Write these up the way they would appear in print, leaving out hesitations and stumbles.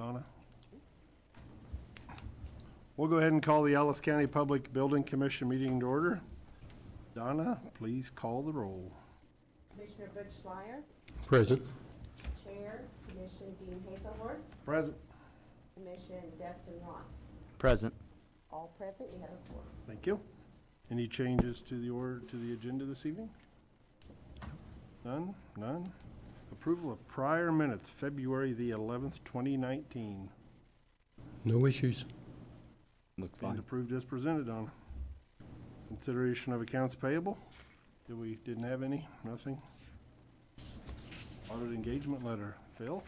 Donna? We'll go ahead and call the Ellis County Public Building Commission meeting to order. Donna, please call the roll. Commissioner Butch Schleier. Present. Chair, Commission Dean Hazelhorst. Present. Commission Destin Roth. Present. All present, you have a quorum. Thank you. Any changes to the order, to the agenda this evening? None? None? Approval of prior minutes, February the 11th, 2019. No issues. Look Being fine. approved as presented, Donna. Consideration of accounts payable. Didn't have any? Nothing? Audit engagement letter. Phil?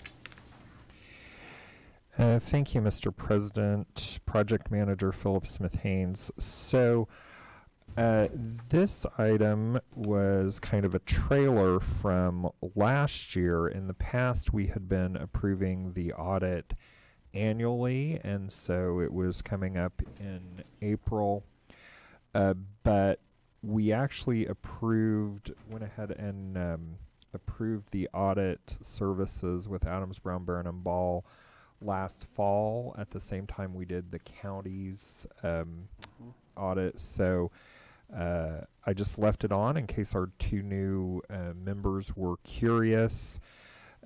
Thank you, Mr. President. Project Manager Philip Smith-Haynes. So this item was kind of a trailer from last year. In the past, we had been approving the audit annually, and so it was coming up in April. But we actually went ahead and approved the audit services with Adams, Brown, Barron, and Ball last fall. At the same time, we did the county's audit. So I just left it on in case our two new members were curious.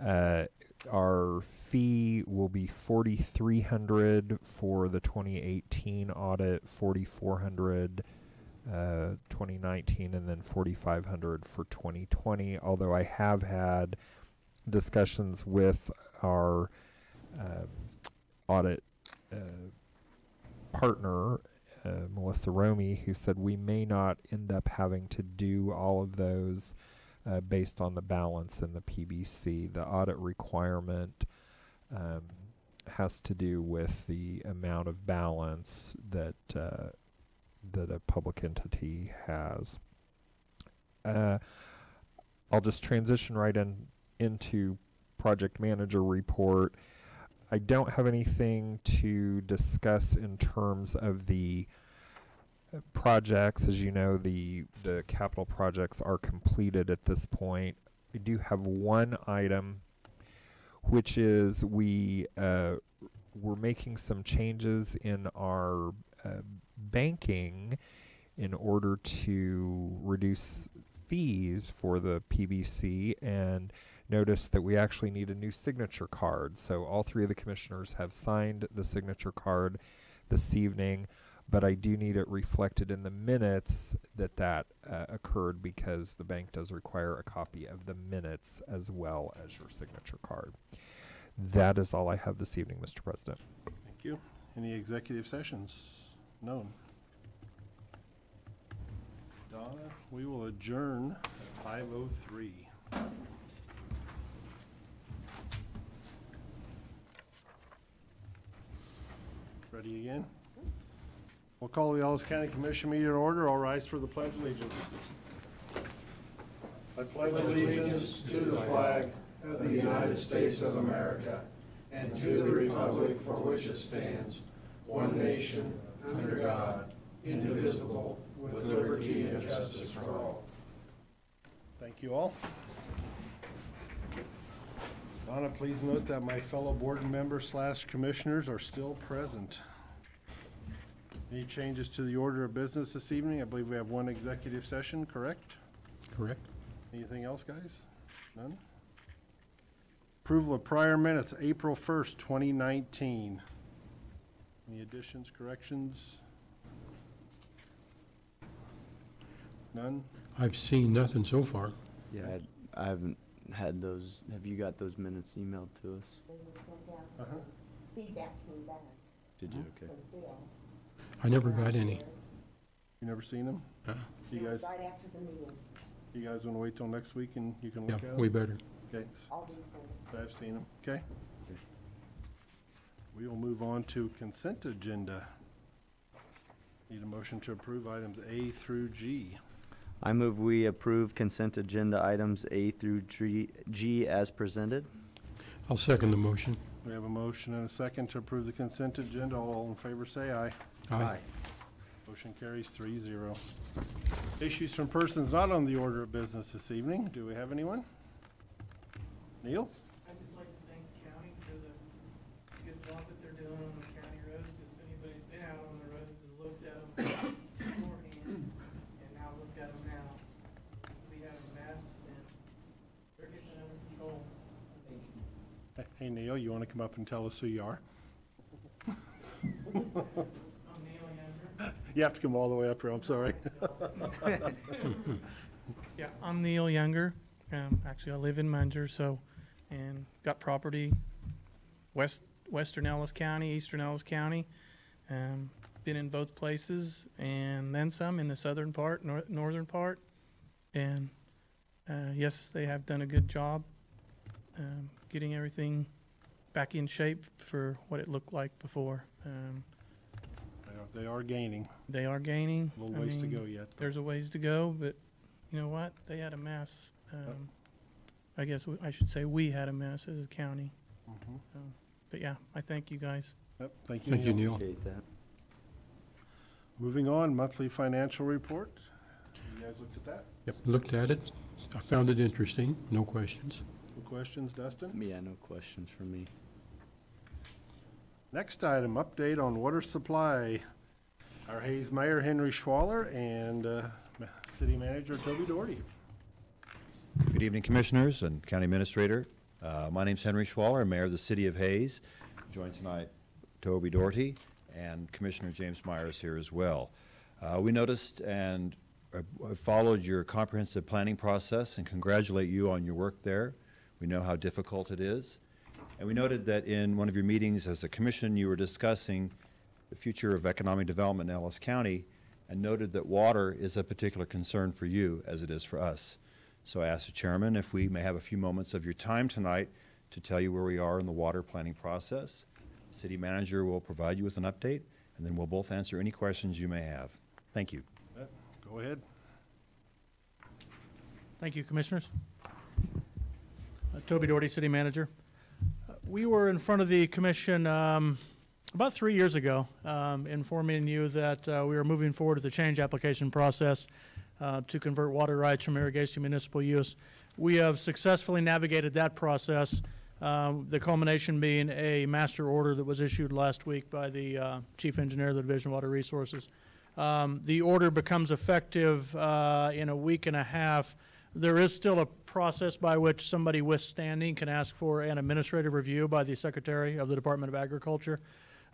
Our fee will be $4,300 for the 2018 audit, $4,400 2019, and then $4,500 for 2020. Although I have had discussions with our audit partner, Melissa Romy, who said we may not end up having to do all of those based on the balance in the PBC. The audit requirement has to do with the amount of balance that that a public entity has. I'll just transition right into project manager report. I don't have anything to discuss in terms of the projects. As you know, the capital projects are completed at this point. I do have one item, which is we're making some changes in our banking in order to reduce fees for the PBC, and notice that we actually need a new signature card. So all three of the commissioners have signed the signature card this evening, but I do need it reflected in the minutes that occurred, because the bank does require a copy of the minutes as well as your signature card. That is all I have this evening, Mr. President. Thank you. Any executive sessions? None. Donna, we will adjourn at 5:03. Ready again? We'll call the Ellis County Commission meeting to order. All rise for the Pledge of Allegiance. I pledge allegiance to the flag of the United States of America and to the republic for which it stands, one nation, under God, indivisible, with liberty and justice for all. Thank you all. Donna, please note that my fellow board members / commissioners are still present. Any changes to the order of business this evening? I believe we have one executive session, correct? Correct. Anything else, guys? None? Approval of prior minutes, April 1st, 2019. Any additions, corrections? None? I've seen nothing so far. Yeah, I haven't had those. Have you got those minutes emailed to us? They were sent out. Feedback came back Did you? Okay. from Phil. I never got any. You never seen them? You It was guys, right after the meeting. you guys want to wait till next week and you can Yeah, look at them? we better. Okay, All these things. I've seen them. Okay. Okay. We will move on to consent agenda. Need a motion to approve items A through G. I move we approve consent agenda items A through G as presented. I'll second the motion. We have a motion and a second to approve the consent agenda. All in favor say aye. Aye. Motion carries 3-0. Issues from persons not on the order of business this evening. Do we have anyone? Neil? I'd just like to thank the county for the good Neil. You want to come up and tell us who you are? You have to come all the way up here, I'm sorry. Yeah, I'm Neil Younger. Actually, I live in Munger, and got property western Ellis County, eastern Ellis County. Been in both places, and then some in the southern part, northern part. And yes, they have done a good job getting everything back in shape for what it looked like before. They are gaining. They are gaining. A little ways to go yet. There's a ways to go, but you know what? They had a mess. I guess I should say we had a mess as a county. But yeah, I thank you guys. Yep, thank you, Thank you, Neil. Neil. Appreciate that. Moving on, monthly financial report. You guys looked at that? Yep, looked at it. I found it interesting. No questions. No questions, Dustin? Yeah, no questions from me. Next item, update on water supply. Our Hayes Mayor, Henry Schwaller, and City Manager, Toby Doherty. Good evening, Commissioners and County Administrator. My name's Henry Schwaller, I'm Mayor of the City of Hayes. I'm joined tonight Toby Doherty and Commissioner James Myers here as well. We noticed and followed your comprehensive planning process and congratulate you on your work there. We know how difficult it is. And we noted that in one of your meetings as a commission, you were discussing the future of economic development in Ellis County and noted that water is a particular concern for you as it is for us. So I asked the chairman if we may have a few moments of your time tonight to tell you where we are in the water planning process. The city manager will provide you with an update, and then we'll both answer any questions you may have. Thank you. Go ahead. Thank you, Commissioners. Toby Doherty, City Manager. We were in front of the Commission about 3 years ago, informing you that we were moving forward with the change application process to convert water rights from irrigation to municipal use. We have successfully navigated that process, the culmination being a master order that was issued last week by the Chief Engineer of the Division of Water Resources. The order becomes effective in a week and a half. There is still a process by which somebody withstanding can ask for an administrative review by the Secretary of the Department of Agriculture.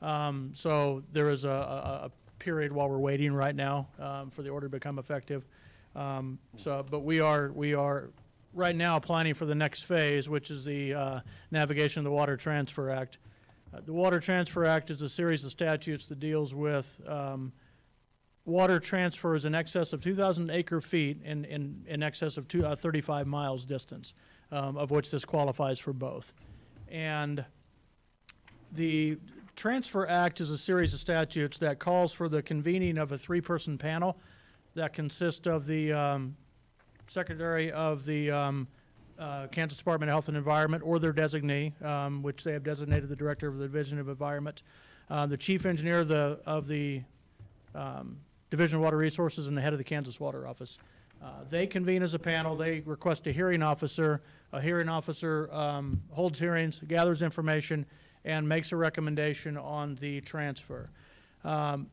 So there is a period while we're waiting right now for the order to become effective. But we are right now planning for the next phase, which is the navigation of the Water Transfer Act. The Water Transfer Act is a series of statutes that deals with water transfers in excess of 2,000 acre feet in excess of 35 miles distance, of which this qualifies for both. And the Transfer Act is a series of statutes that calls for the convening of a three-person panel that consists of the Secretary of the Kansas Department of Health and Environment or their designee, which they have designated the Director of the Division of Environment, the Chief Engineer of the Division of Water Resources, and the head of the Kansas Water Office. They convene as a panel. They request a hearing officer. A hearing officer holds hearings, gathers information, and makes a recommendation on the transfer.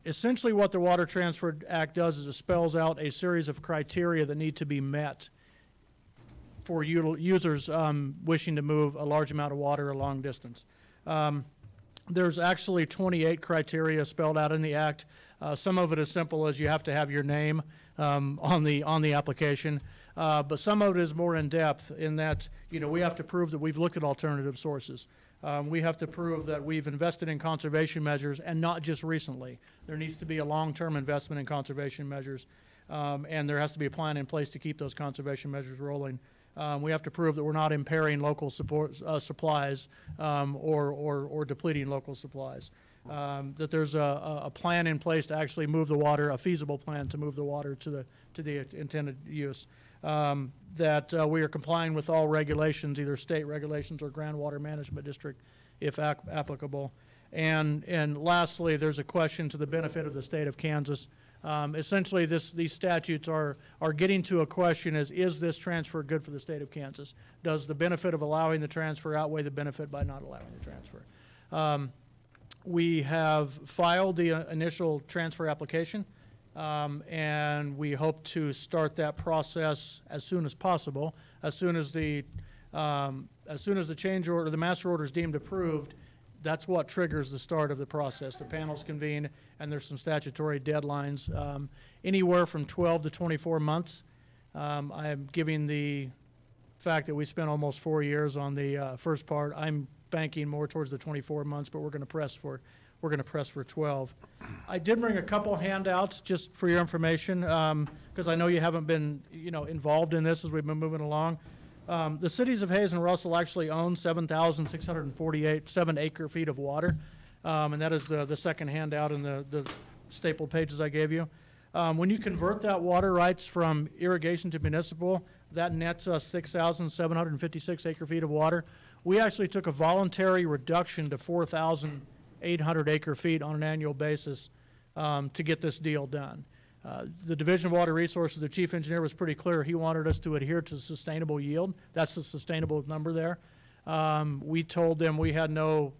Essentially what the Water Transfer Act does is it spells out a series of criteria that need to be met for users wishing to move a large amount of water a long distance. There's actually 28 criteria spelled out in the Act. Some of it is simple as you have to have your name on the application, but some of it is more in depth in that we have to prove that we've looked at alternative sources. We have to prove that we've invested in conservation measures, and not just recently. There needs to be a long-term investment in conservation measures, and there has to be a plan in place to keep those conservation measures rolling. We have to prove that we're not impairing local supplies or depleting local supplies. That there's a plan in place to actually move the water, a feasible plan to move the water to the intended use. That we are complying with all regulations, either state regulations or groundwater management district, if applicable. And lastly, there's a question to the benefit of the state of Kansas. Essentially, these statutes are getting to a question: is this transfer good for the state of Kansas? Does the benefit of allowing the transfer outweigh the benefit by not allowing the transfer? We have filed the initial transfer application, and we hope to start that process as soon as possible, as soon as the as soon as the change order, the master order is deemed approved, that's what triggers the start of the process. The panels convene, and there's some statutory deadlines, anywhere from 12 to 24 months. I am giving the fact that we spent almost 4 years on the first part. I'm banking more towards the 24 months, but we're going to press for 12. I did bring a couple handouts just for your information, because I know you haven't been, involved in this as we've been moving along. The cities of Hayes and Russell actually own 7,648 7-acre-feet of water, and that is the second handout in the stapled pages I gave you. When you convert that water rights from irrigation to municipal, that nets us 6,756 acre-feet of water. We actually took a voluntary reduction to 4,800 acre-feet on an annual basis to get this deal done. The Division of Water Resources, the chief engineer was pretty clear. He wanted us to adhere to sustainable yield. That's the sustainable number there. We told them we had no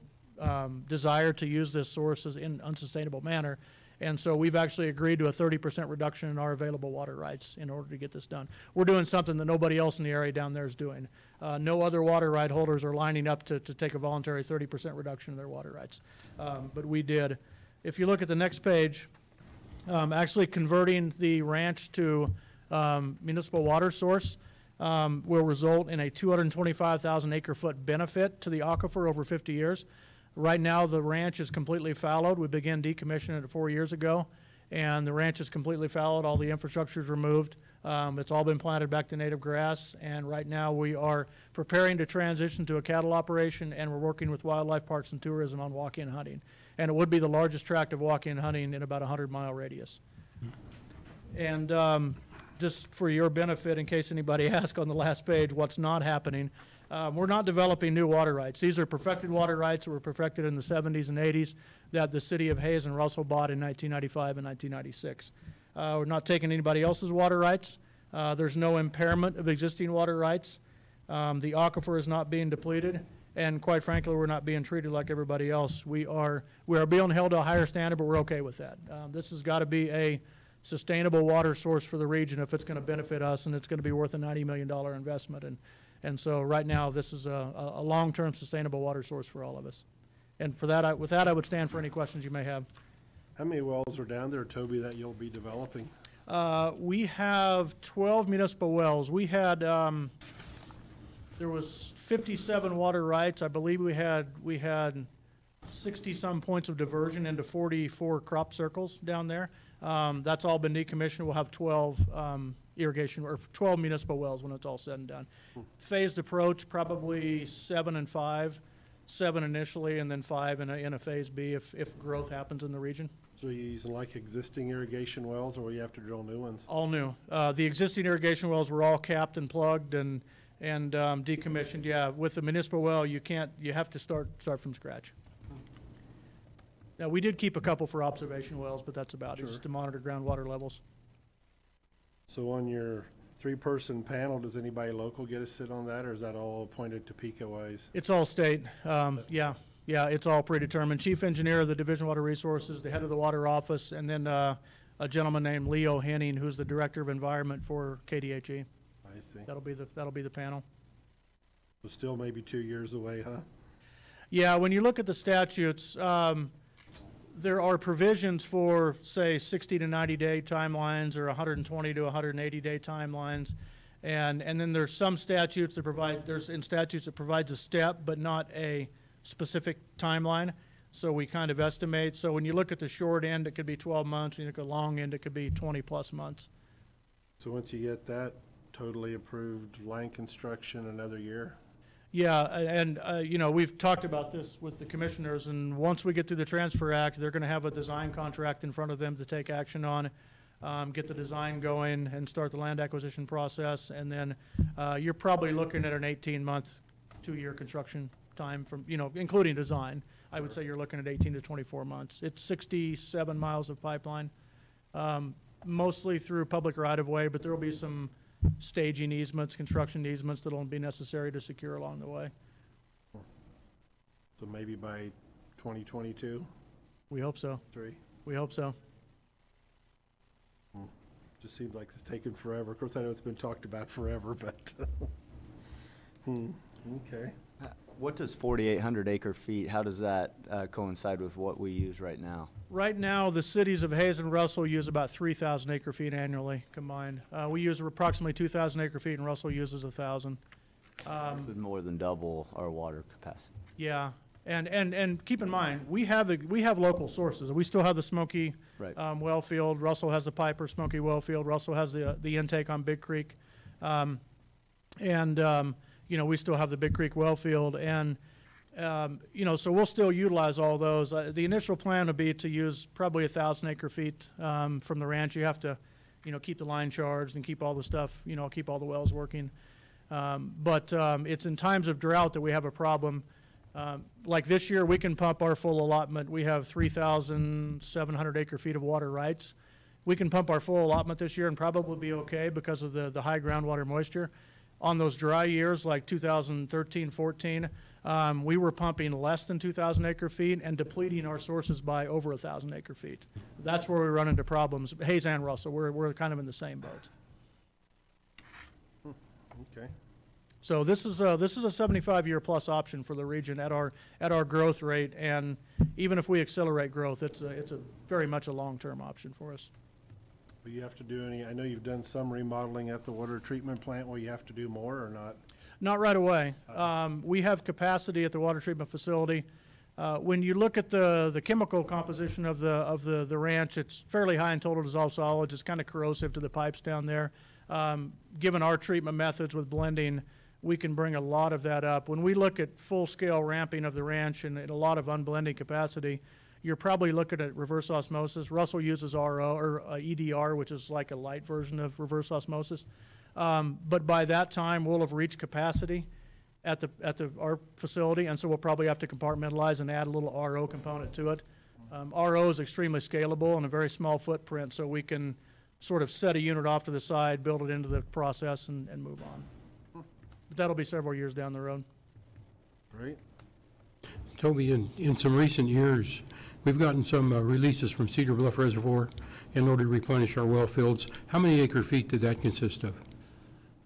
desire to use this source in an unsustainable manner. And so we've actually agreed to a 30% reduction in our available water rights in order to get this done. We're doing something that nobody else in the area down there is doing. No other water right holders are lining up to take a voluntary 30% reduction in their water rights. But we did. If you look at the next page, actually converting the ranch to municipal water source will result in a 225,000 acre-foot benefit to the aquifer over 50 years. Right now, the ranch is completely fallowed. We began decommissioning it 4 years ago, and the ranch is completely fallowed. All the infrastructure is removed. It's all been planted back to native grass, and right now we are preparing to transition to a cattle operation, and we're working with Wildlife Parks and Tourism on walk-in hunting. And it would be the largest tract of walk-in hunting in about a 100-mile radius. And just for your benefit, in case anybody asks on the last page what's not happening, we're not developing new water rights. These are perfected water rights that were perfected in the 70s and 80s that the city of Hayes and Russell bought in 1995 and 1996. We're not taking anybody else's water rights. There's no impairment of existing water rights. The aquifer is not being depleted. And quite frankly, we're not being treated like everybody else. We are being held to a higher standard, but we're okay with that. This has got to be a sustainable water source for the region if it's going to benefit us, and it's going to be worth a $90 million investment. And so right now, this is a long-term sustainable water source for all of us. And for that, with that, I would stand for any questions you may have. How many wells are down there, Toby, that you'll be developing? We have 12 municipal wells. We had, there was 57 water rights. I believe we had 60-some points of diversion into 44 crop circles down there. That's all been decommissioned. We'll have 12 irrigation, or 12 municipal wells when it's all said and done. Phased approach, probably 7 and 5, 7 initially, and then 5 in a phase B if growth happens in the region. So you're using like existing irrigation wells, or will you have to drill new ones? All new. The existing irrigation wells were all capped and plugged and decommissioned. Yeah, with the municipal well, you have to start from scratch. Now, we did keep a couple for observation wells, but that's about it, just to monitor groundwater levels. So on your 3-person panel, does anybody local get to sit on that, or is that all appointed Topeka-wise? It's all state. Yeah, it's all predetermined. Chief engineer of the Division of Water Resources, the head of the water office, and then a gentleman named Leo Henning, who's the director of environment for KDHE. I see. That'll be the panel. So still maybe 2 years away, huh? Yeah, when you look at the statutes, there are provisions for, say, 60 to 90-day timelines or 120 to 180-day timelines. And then there's some statutes that provide, in statutes that provides a step but not a specific timeline. So we kind of estimate. So when you look at the short end, it could be 12 months. When you look at the long end, it could be 20-plus months. So once you get that totally approved, line construction another year? Yeah, and we've talked about this with the commissioners, and once we get through the Transfer Act, they're going to have a design contract in front of them to take action on, get the design going, and start the land acquisition process. And then you're probably looking at an 18-month, 2-year construction time from, including design. I would say you're looking at 18 to 24 months. It's 67 miles of pipeline, mostly through public right-of-way, but there will be some staging easements, construction easements that'll be necessary to secure along the way. So maybe by 2022, We hope so. 3? We hope so. Just seems like it's taken forever. Of course, I know it's been talked about forever, but Okay. What does 4,800 acre feet, how does that coincide with what we use right now? Right now, the cities of Hayes and Russell use about 3,000 acre feet annually combined. We use approximately 2,000 acre feet, and Russell uses 1,000. Would more than double our water capacity. Yeah, and keep in mind, we have local sources. We still have the Smoky Right. well field. Russell has the Piper Smoky well field. Russell has the intake on Big Creek, you know, we still have the Big Creek well field, and you know, so we'll still utilize all those. The initial plan would be to use probably 1,000 acre feet from the ranch. You have to, you know, keep the line charged and keep all the stuff, you know, keep all the wells working. But it's in times of drought that we have a problem. Like this year, we can pump our full allotment. We have 3,700 acre feet of water rights. We can pump our full allotment this year and probably be okay because of the high groundwater moisture. On those dry years, like 2013, 14, we were pumping less than 2,000 acre feet and depleting our sources by over 1,000 acre feet. That's where we run into problems. Hayes and Russell, we're kind of in the same boat. Okay. So this is a 75-year plus option for the region at our growth rate, and even if we accelerate growth, it's a very much a long-term option for us. Will you have to do any, I know you've done some remodeling at the water treatment plant. Will you have to do more or not? Not right away. We have capacity at the water treatment facility. When you look at the chemical composition of the ranch, it's fairly high in total dissolved solids. It's kind of corrosive to the pipes down there. Given our treatment methods with blending, we can bring a lot of that up. When we look at full-scale ramping of the ranch and a lot of unblending capacity, you're probably looking at reverse osmosis. Russell uses RO, or EDR, which is like a light version of reverse osmosis. But by that time, we'll have reached capacity at our facility, and so we'll probably have to compartmentalize and add a little RO component to it. RO is extremely scalable and a very small footprint, so we can sort of set a unit off to the side, build it into the process, and move on. But that'll be several years down the road. Right. Toby, in some recent years, we've gotten some releases from Cedar Bluff Reservoir in order to replenish our well fields. How many acre feet did that consist of?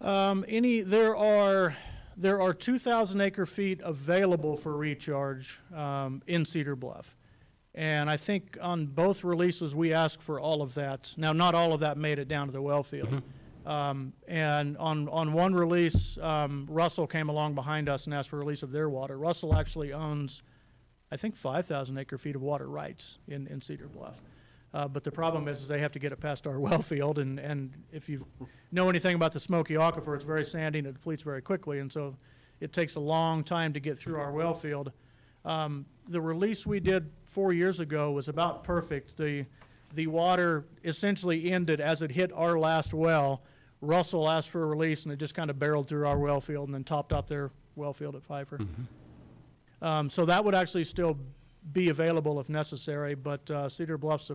There are 2,000 acre feet available for recharge in Cedar Bluff. And I think on both releases, we asked for all of that. Now, not all of that made it down to the well field. And on one release, Russell came along behind us and asked for release of their water. Russell actually owns, I think, 5,000 acre feet of water rights in Cedar Bluff. But the problem is they have to get it past our well field, and if you know anything about the Smoky Aquifer, it's very sandy and it depletes very quickly, and so it takes a long time to get through our well field. The release we did 4 years ago was about perfect. The water essentially ended as it hit our last well. Russell asked for a release, and it just kind of barreled through our well field and then topped up their well field at Pfeiffer. So that would actually still be available if necessary, but Cedar Bluff's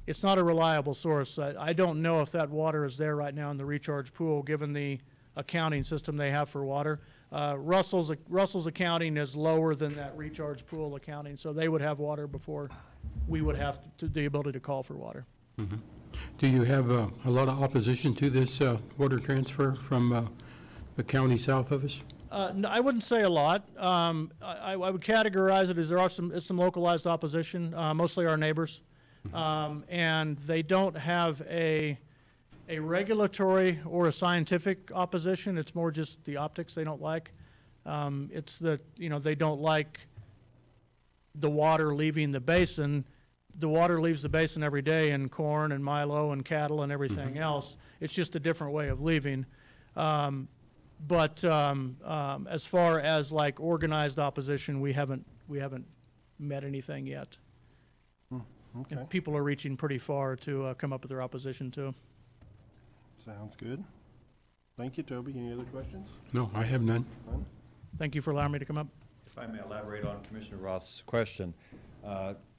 it's not a reliable source. I don't know if that water is there right now in the recharge pool, given the accounting system they have for water. Russell's accounting is lower than that recharge pool accounting, so they would have water before we would have the ability to call for water. Do you have a lot of opposition to this water transfer from the county south of us? No, I wouldn't say a lot. I would categorize it as there are some localized opposition, mostly our neighbors, and they don't have a regulatory or a scientific opposition. It's more just the optics they don't like. It's that, you know, they don't like the water leaving the basin. The water leaves the basin every day in corn and milo and cattle and everything else. It's just a different way of leaving. But as far as like organized opposition, we haven't met anything yet. Okay. And people are reaching pretty far to come up with their opposition too. Sounds good. Thank you, Toby. Any other questions? No, I have none. None? Thank you for allowing me to come up. If I may elaborate on Commissioner Roth's question,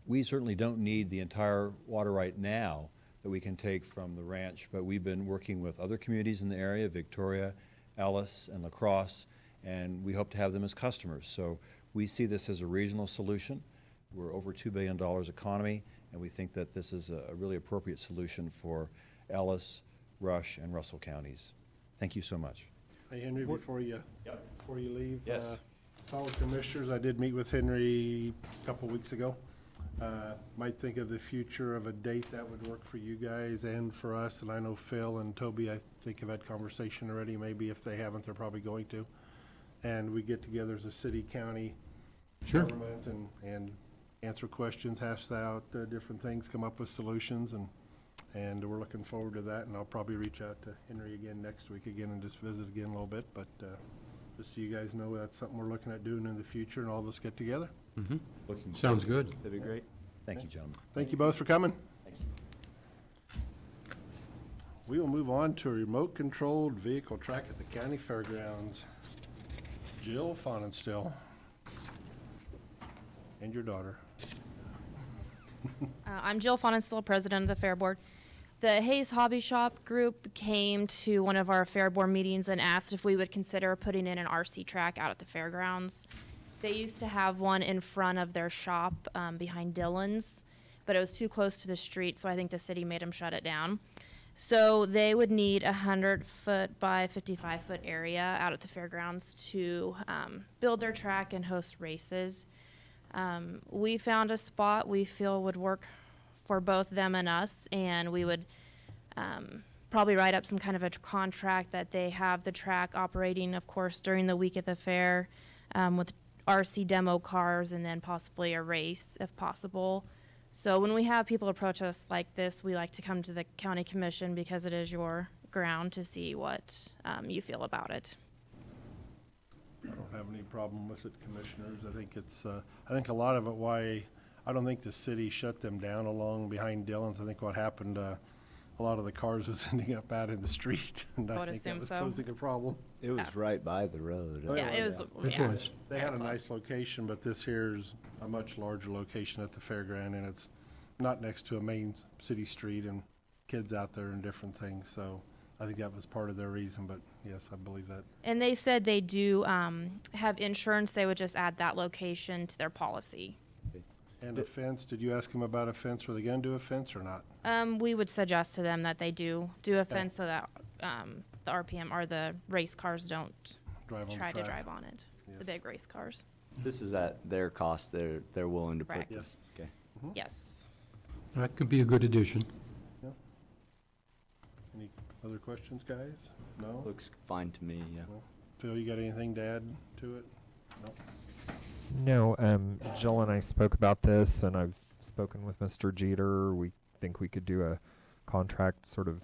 we certainly don't need the entire water right now that we can take from the ranch, but we've been working with other communities in the area, Victoria, Ellis, and La Crosse, and we hope to have them as customers. So we see this as a regional solution. We're over $2 billion economy, and we think that this is a really appropriate solution for Ellis, Rush, and Russell counties. Thank you so much. Hey, Henry, before you, before you leave. Yes. Fellow commissioners, I did meet with Henry a couple weeks ago. Might think of the future of a date that would work for you guys and for us, and I know Phil and Toby, I think, have had conversation already. Maybe if they haven't, they're probably going to. And we get together as a city, county, government, and answer questions, hash out different things, come up with solutions, and we're looking forward to that. And I'll probably reach out to Henry again next week again and just visit again a little bit. But just so you guys know, that's something we're looking at doing in the future, and all of us get together. Looking Sounds good. That'd be great. Thank you, gentlemen. Thank you both for coming. We will move on to a remote-controlled vehicle track at the county fairgrounds. Jill Fonenstill. And your daughter. I'm Jill Fonenstill, president of the Fair Board. The Hayes Hobby Shop group came to one of our Fair Board meetings and asked if we would consider putting in an RC track out at the fairgrounds. They used to have one in front of their shop behind Dillon's, but it was too close to the street, so I think the city made them shut it down. So they would need a 100-foot by 55-foot area out at the fairgrounds to build their track and host races. We found a spot we feel would work for both them and us, and we would probably write up some kind of a contract that they have the track operating, of course, during the week at the fair with RC demo cars and then possibly a race if possible. So when we have people approach us like this, we like to come to the county commission because it is your ground to see what you feel about it. I don't have any problem with it, commissioners. I think it's, I think a lot of it why, I don't think the city shut them down along behind Dillon's. I think what happened, a lot of the cars was ending up out in the street, and I think that was posing a problem. It was right by the road. Oh, Yeah, it was. It Yeah. was. They had a Very nice close. location, but this here's a much larger location at the fairground, and it's not next to a main city street and kids out there and different things. So I think that was part of their reason, but yes, I believe that. And they said they do have insurance. They would just add that location to their policy. And a fence, did you ask them about a fence? Were they gonna do a fence or not? We would suggest to them that they do a fence so that the RPM or the race cars don't Drive on the try to track? drive on it. Yes. The big race cars. This is at their cost. They're willing to put Correct. this. Okay. Yes. That could be a good addition. Any other questions, guys? No? Looks fine to me, yeah. Phil, you got anything to add to it? No? No, Jill and I spoke about this, and I've spoken with Mr. Jeter. We think we could do a contract sort of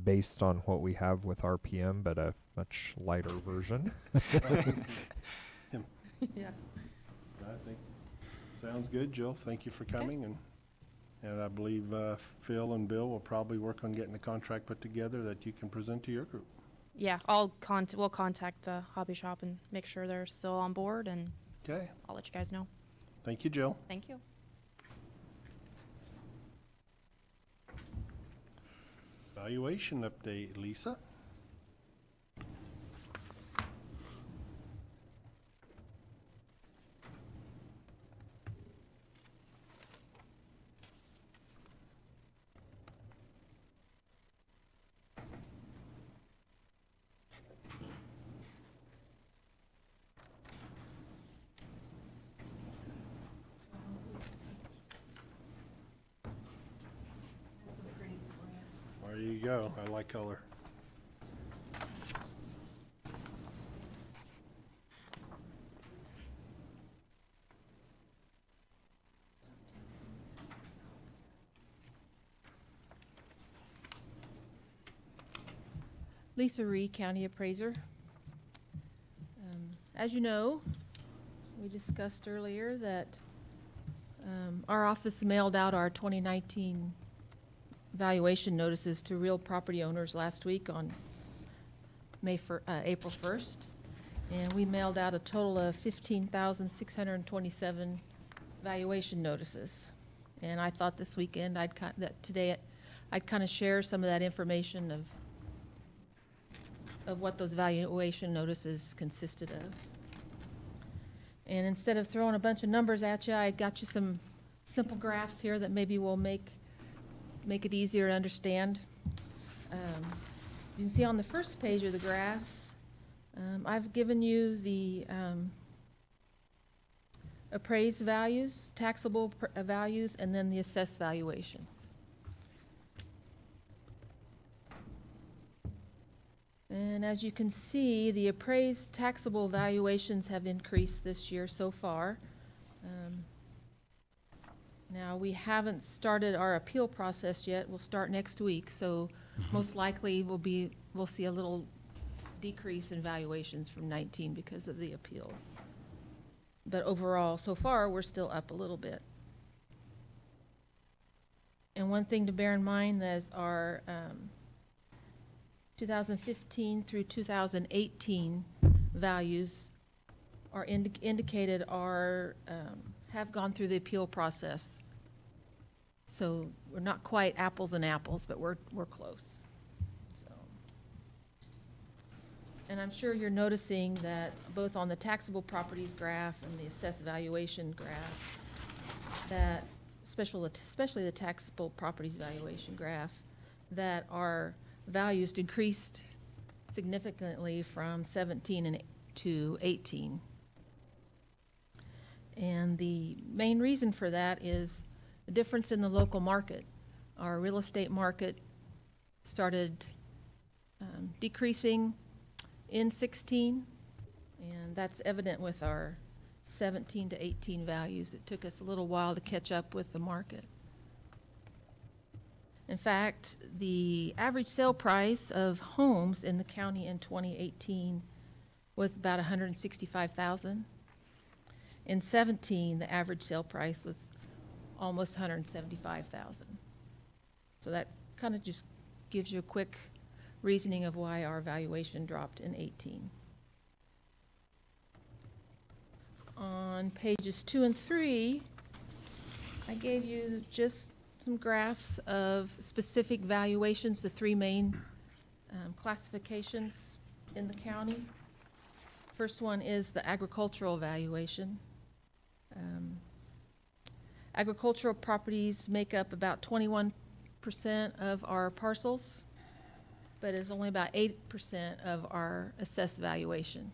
based on what we have with RPM, but a much lighter version. Yeah. I think, sounds good, Jill. Thank you for coming, and I believe Phil and Bill will probably work on getting a contract put together that you can present to your group. Yeah, we'll contact the hobby shop and make sure they're still on board, and Okay, I'll let you guys know. thank you, Jill. Thank you. Valuation update, Lisa? There you go. I like color. Lisa Ree, County Appraiser. As you know, we discussed earlier that our office mailed out our 2019 valuation notices to real property owners last week on April 1st. And we mailed out a total of 15,627 valuation notices. And I thought this weekend today I'd kind of share some of that information of what those valuation notices consisted of. And instead of throwing a bunch of numbers at you, I got you some simple graphs here that maybe will make it easier to understand. You can see on the first page of the graphs, I've given you the appraised values, taxable values, and then the assessed valuations. And as you can see, the appraised taxable valuations have increased this year so far. Now, we haven't started our appeal process yet. We'll start next week, so most likely we'll see a little decrease in valuations from 19 because of the appeals. But overall, so far, we're still up a little bit. And one thing to bear in mind is our 2015 through 2018 values are indicated are have gone through the appeal process. So we're not quite apples and apples, but we're close. So, and I'm sure you're noticing that both on the taxable properties graph and the assessed valuation graph, that especially the taxable properties valuation graph, that our values decreased significantly from 17 to 18. And the main reason for that is the difference in the local market. Our real estate market started decreasing in 16, and that's evident with our 17 to 18 values. It took us a little while to catch up with the market. In fact, the average sale price of homes in the county in 2018 was about $165,000. In 17, the average sale price was almost $175,000. So that kind of just gives you a quick reasoning of why our valuation dropped in 18. On pages 2 and 3, I gave you just some graphs of specific valuations, the three main classifications in the county. First one is the agricultural valuation. Agricultural properties make up about 21% of our parcels, but is only about 8% of our assessed valuation.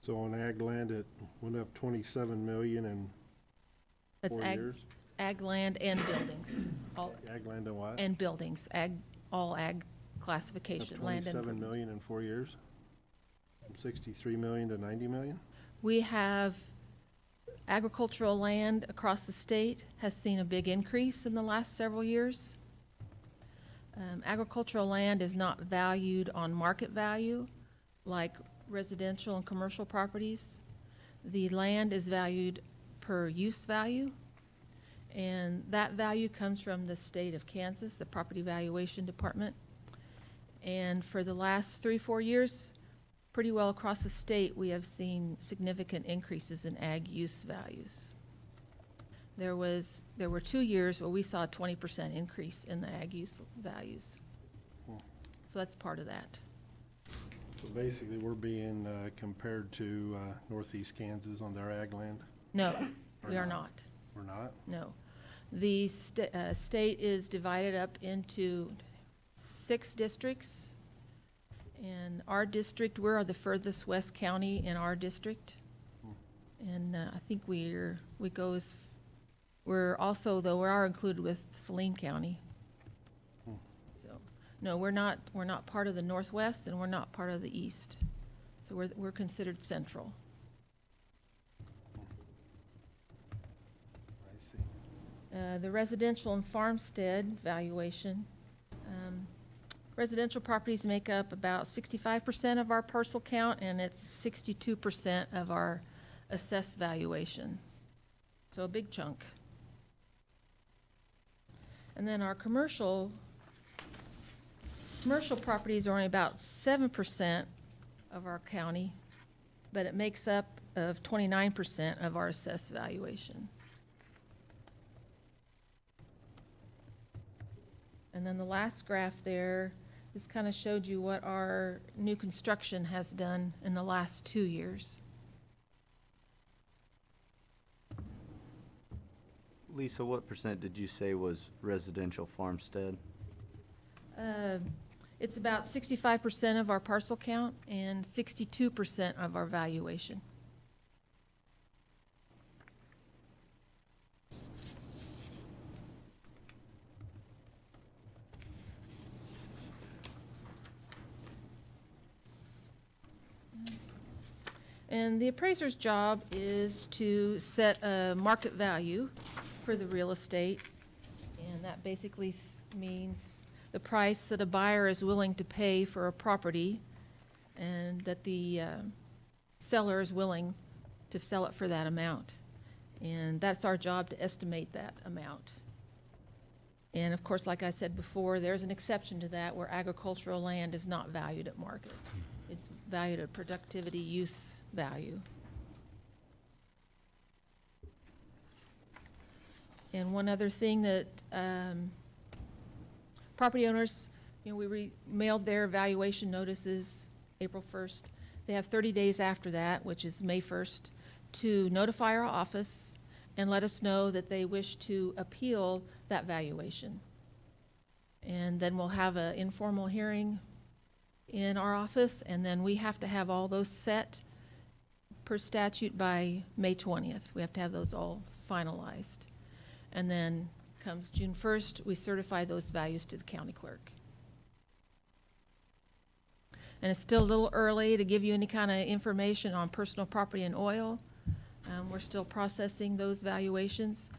So on ag land, it went up 27 million in That's 4 years? ag land and buildings. Ag land and what? And buildings, all ag classification, land and 27 buildings. million in 4 years? From 63 million to 90 million? We have agricultural land across the state has seen a big increase in the last several years. Agricultural land is not valued on market value like residential and commercial properties. The land is valued per use value, and that value comes from the state of Kansas, the Property Valuation Department. And for the last 3-4 years, pretty well across the state, we have seen significant increases in ag use values. There were 2 years where we saw a 20% increase in the ag use values. So that's part of that. So basically, we're being compared to northeast Kansas on their ag land? No, we are not. We're not? No. The state is divided up into 6 districts. In our district, we're the furthest west county in our district. And I think we're also, though, we are included with Saline County. So, no, we're not part of the Northwest, and we're not part of the East. So we're considered central. I see. The residential and farmstead valuation. Residential properties make up about 65% of our parcel count, and it's 62% of our assessed valuation. So a big chunk. And then our commercial properties are only about 7% of our county, but it makes up of 29% of our assessed valuation. And then the last graph there just kind of showed you what our new construction has done in the last 2 years. Lisa, what percent did you say was residential farmstead? It's about 65% of our parcel count and 62% of our valuation. And the appraiser's job is to set a market value for the real estate. And that basically means the price that a buyer is willing to pay for a property and that the seller is willing to sell it for that amount. And that's our job, to estimate that amount. And of course, like I said before, there's an exception to that where agricultural land is not valued at market. It's valued at productivity use value. And one other thing that property owners, you know, we mailed their valuation notices April 1st. They have 30 days after that, which is May 1st, to notify our office and let us know that they wish to appeal that valuation. And then we'll have an informal hearing in our office, and then we have to have all those set per statute by May 20th. We have to have those all finalized. And then comes June 1st, we certify those values to the county clerk. And it's still a little early to give you any kind of information on personal property and oil. We're still processing those valuations.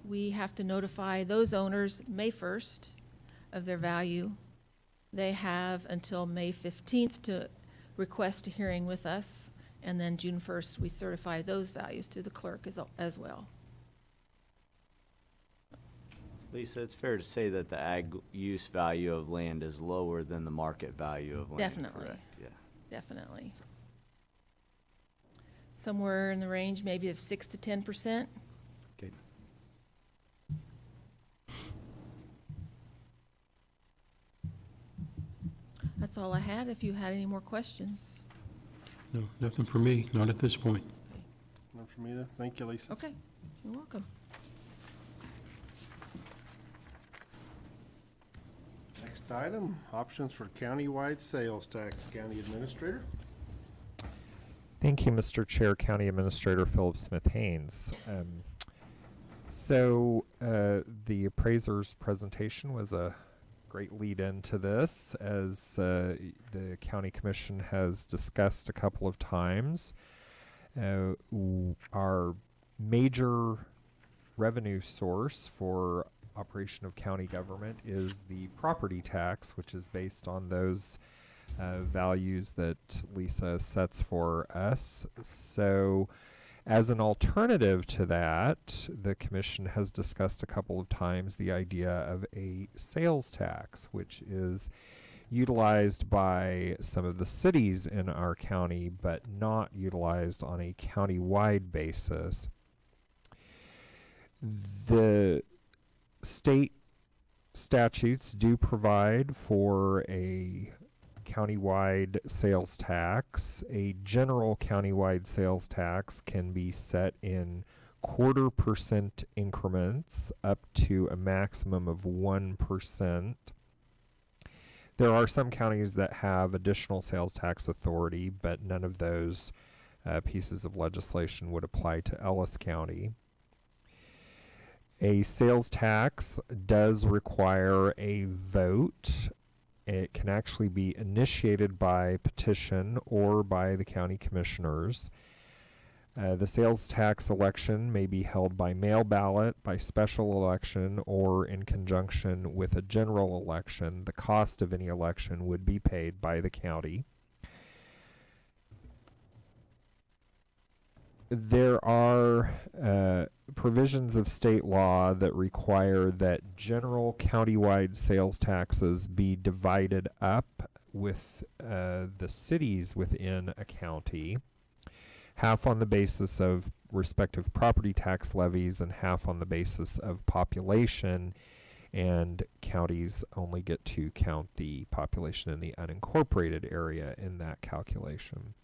We have to notify those owners May 1st of their value. They have until May 15th to request a hearing with us, and then June 1st we certify those values to the clerk as well. Lisa, it's fair to say that the ag use value of land is lower than the market value of land. Definitely. Correct? Yeah. Definitely. Somewhere in the range maybe of 6 to 10%. Okay. That's all I had. If you had any more questions. No, nothing for me, not at this point. None from either. Thank you, Lisa. Okay, you're welcome. Next item, options for countywide sales tax. County Administrator. Thank you, Mr. Chair, County Administrator Philip Smith Haynes. The appraiser's presentation was a great lead into this, as the County Commission has discussed a couple of times. Our major revenue source for operation of county government is the property tax, which is based on those values that Lisa sets for us. So as an alternative to that, the Commission has discussed a couple of times the idea of a sales tax, which is utilized by some of the cities in our county, but not utilized on a county-wide basis. The state statutes do provide for a countywide sales tax. A general countywide sales tax can be set in 0.25% increments up to a maximum of 1%. There are some counties that have additional sales tax authority, but none of those pieces of legislation would apply to Ellis County. A sales tax does require a vote. It can actually be initiated by petition or by the county commissioners. The sales tax election may be held by mail ballot, by special election, or in conjunction with a general election. The cost of any election would be paid by the county. There are provisions of state law that require that general countywide sales taxes be divided up with the cities within a county, half on the basis of respective property tax levies and half on the basis of population, and counties only get to count the population in the unincorporated area in that calculation.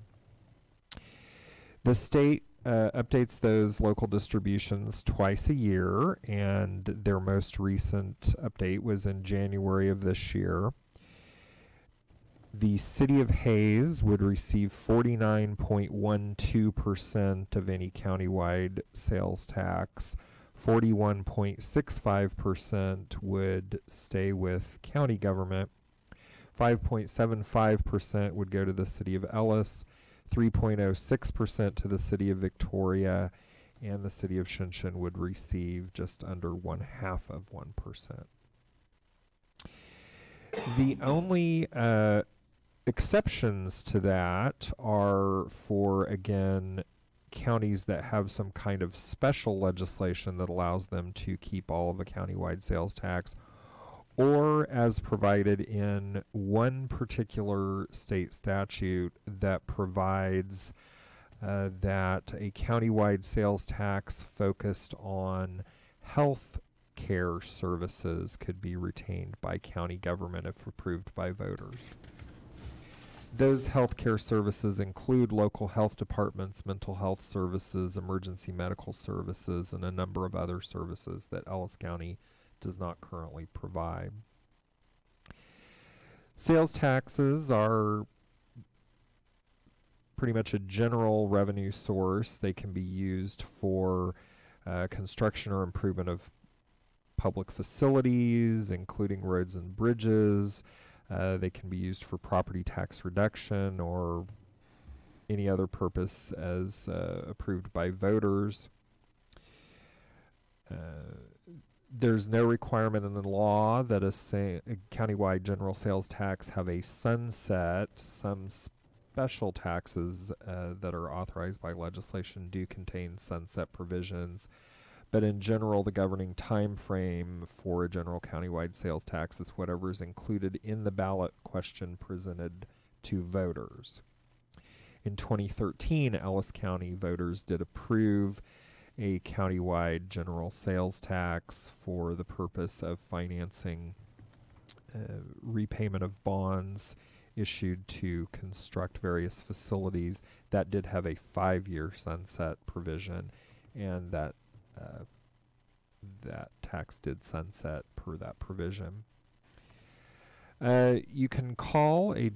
The state updates those local distributions twice a year, and their most recent update was in January of this year. The city of Hayes would receive 49.12% of any countywide sales tax. 41.65% would stay with county government. 5.75% would go to the city of Ellis. 3.06% to the city of Victoria, and the city of Shinshin would receive just under 0.5%. The only exceptions to that are for, again, counties that have some kind of special legislation that allows them to keep all of a countywide sales tax, or as provided in one particular state statute that provides that a countywide sales tax focused on health care services could be retained by county government if approved by voters. Those healthcare services include local health departments, mental health services, emergency medical services, and a number of other services that Ellis County does not currently provide. Sales taxes are pretty much a general revenue source. They can be used for construction or improvement of public facilities, including roads and bridges. They can be used for property tax reduction or any other purpose as approved by voters. There's no requirement in the law that a countywide general sales tax have a sunset. Some special taxes that are authorized by legislation do contain sunset provisions. But in general, the governing time frame for a general countywide sales tax is whatever is included in the ballot question presented to voters. In 2013, Ellis County voters did approve a countywide general sales tax for the purpose of financing repayment of bonds issued to construct various facilities. That did have a 5-year sunset provision, and that tax did sunset per that provision. You can call a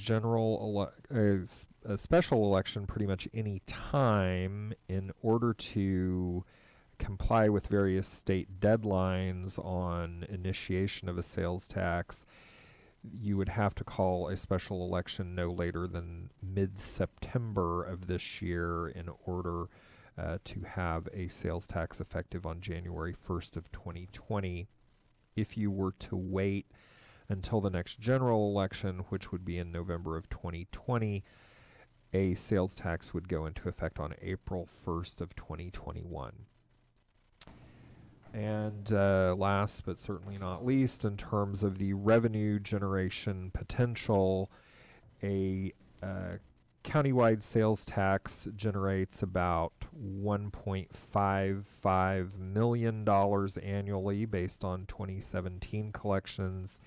a special election pretty much any time in order to comply with various state deadlines on initiation of a sales tax. You would have to call a special election no later than mid-September of this year in order to have a sales tax effective on January 1st of 2020. If you were to wait until the next general election, which would be in November of 2020, a sales tax would go into effect on April 1st of 2021. And last but certainly not least, in terms of the revenue generation potential, a countywide sales tax generates about $1.55 million annually based on 2017 collections.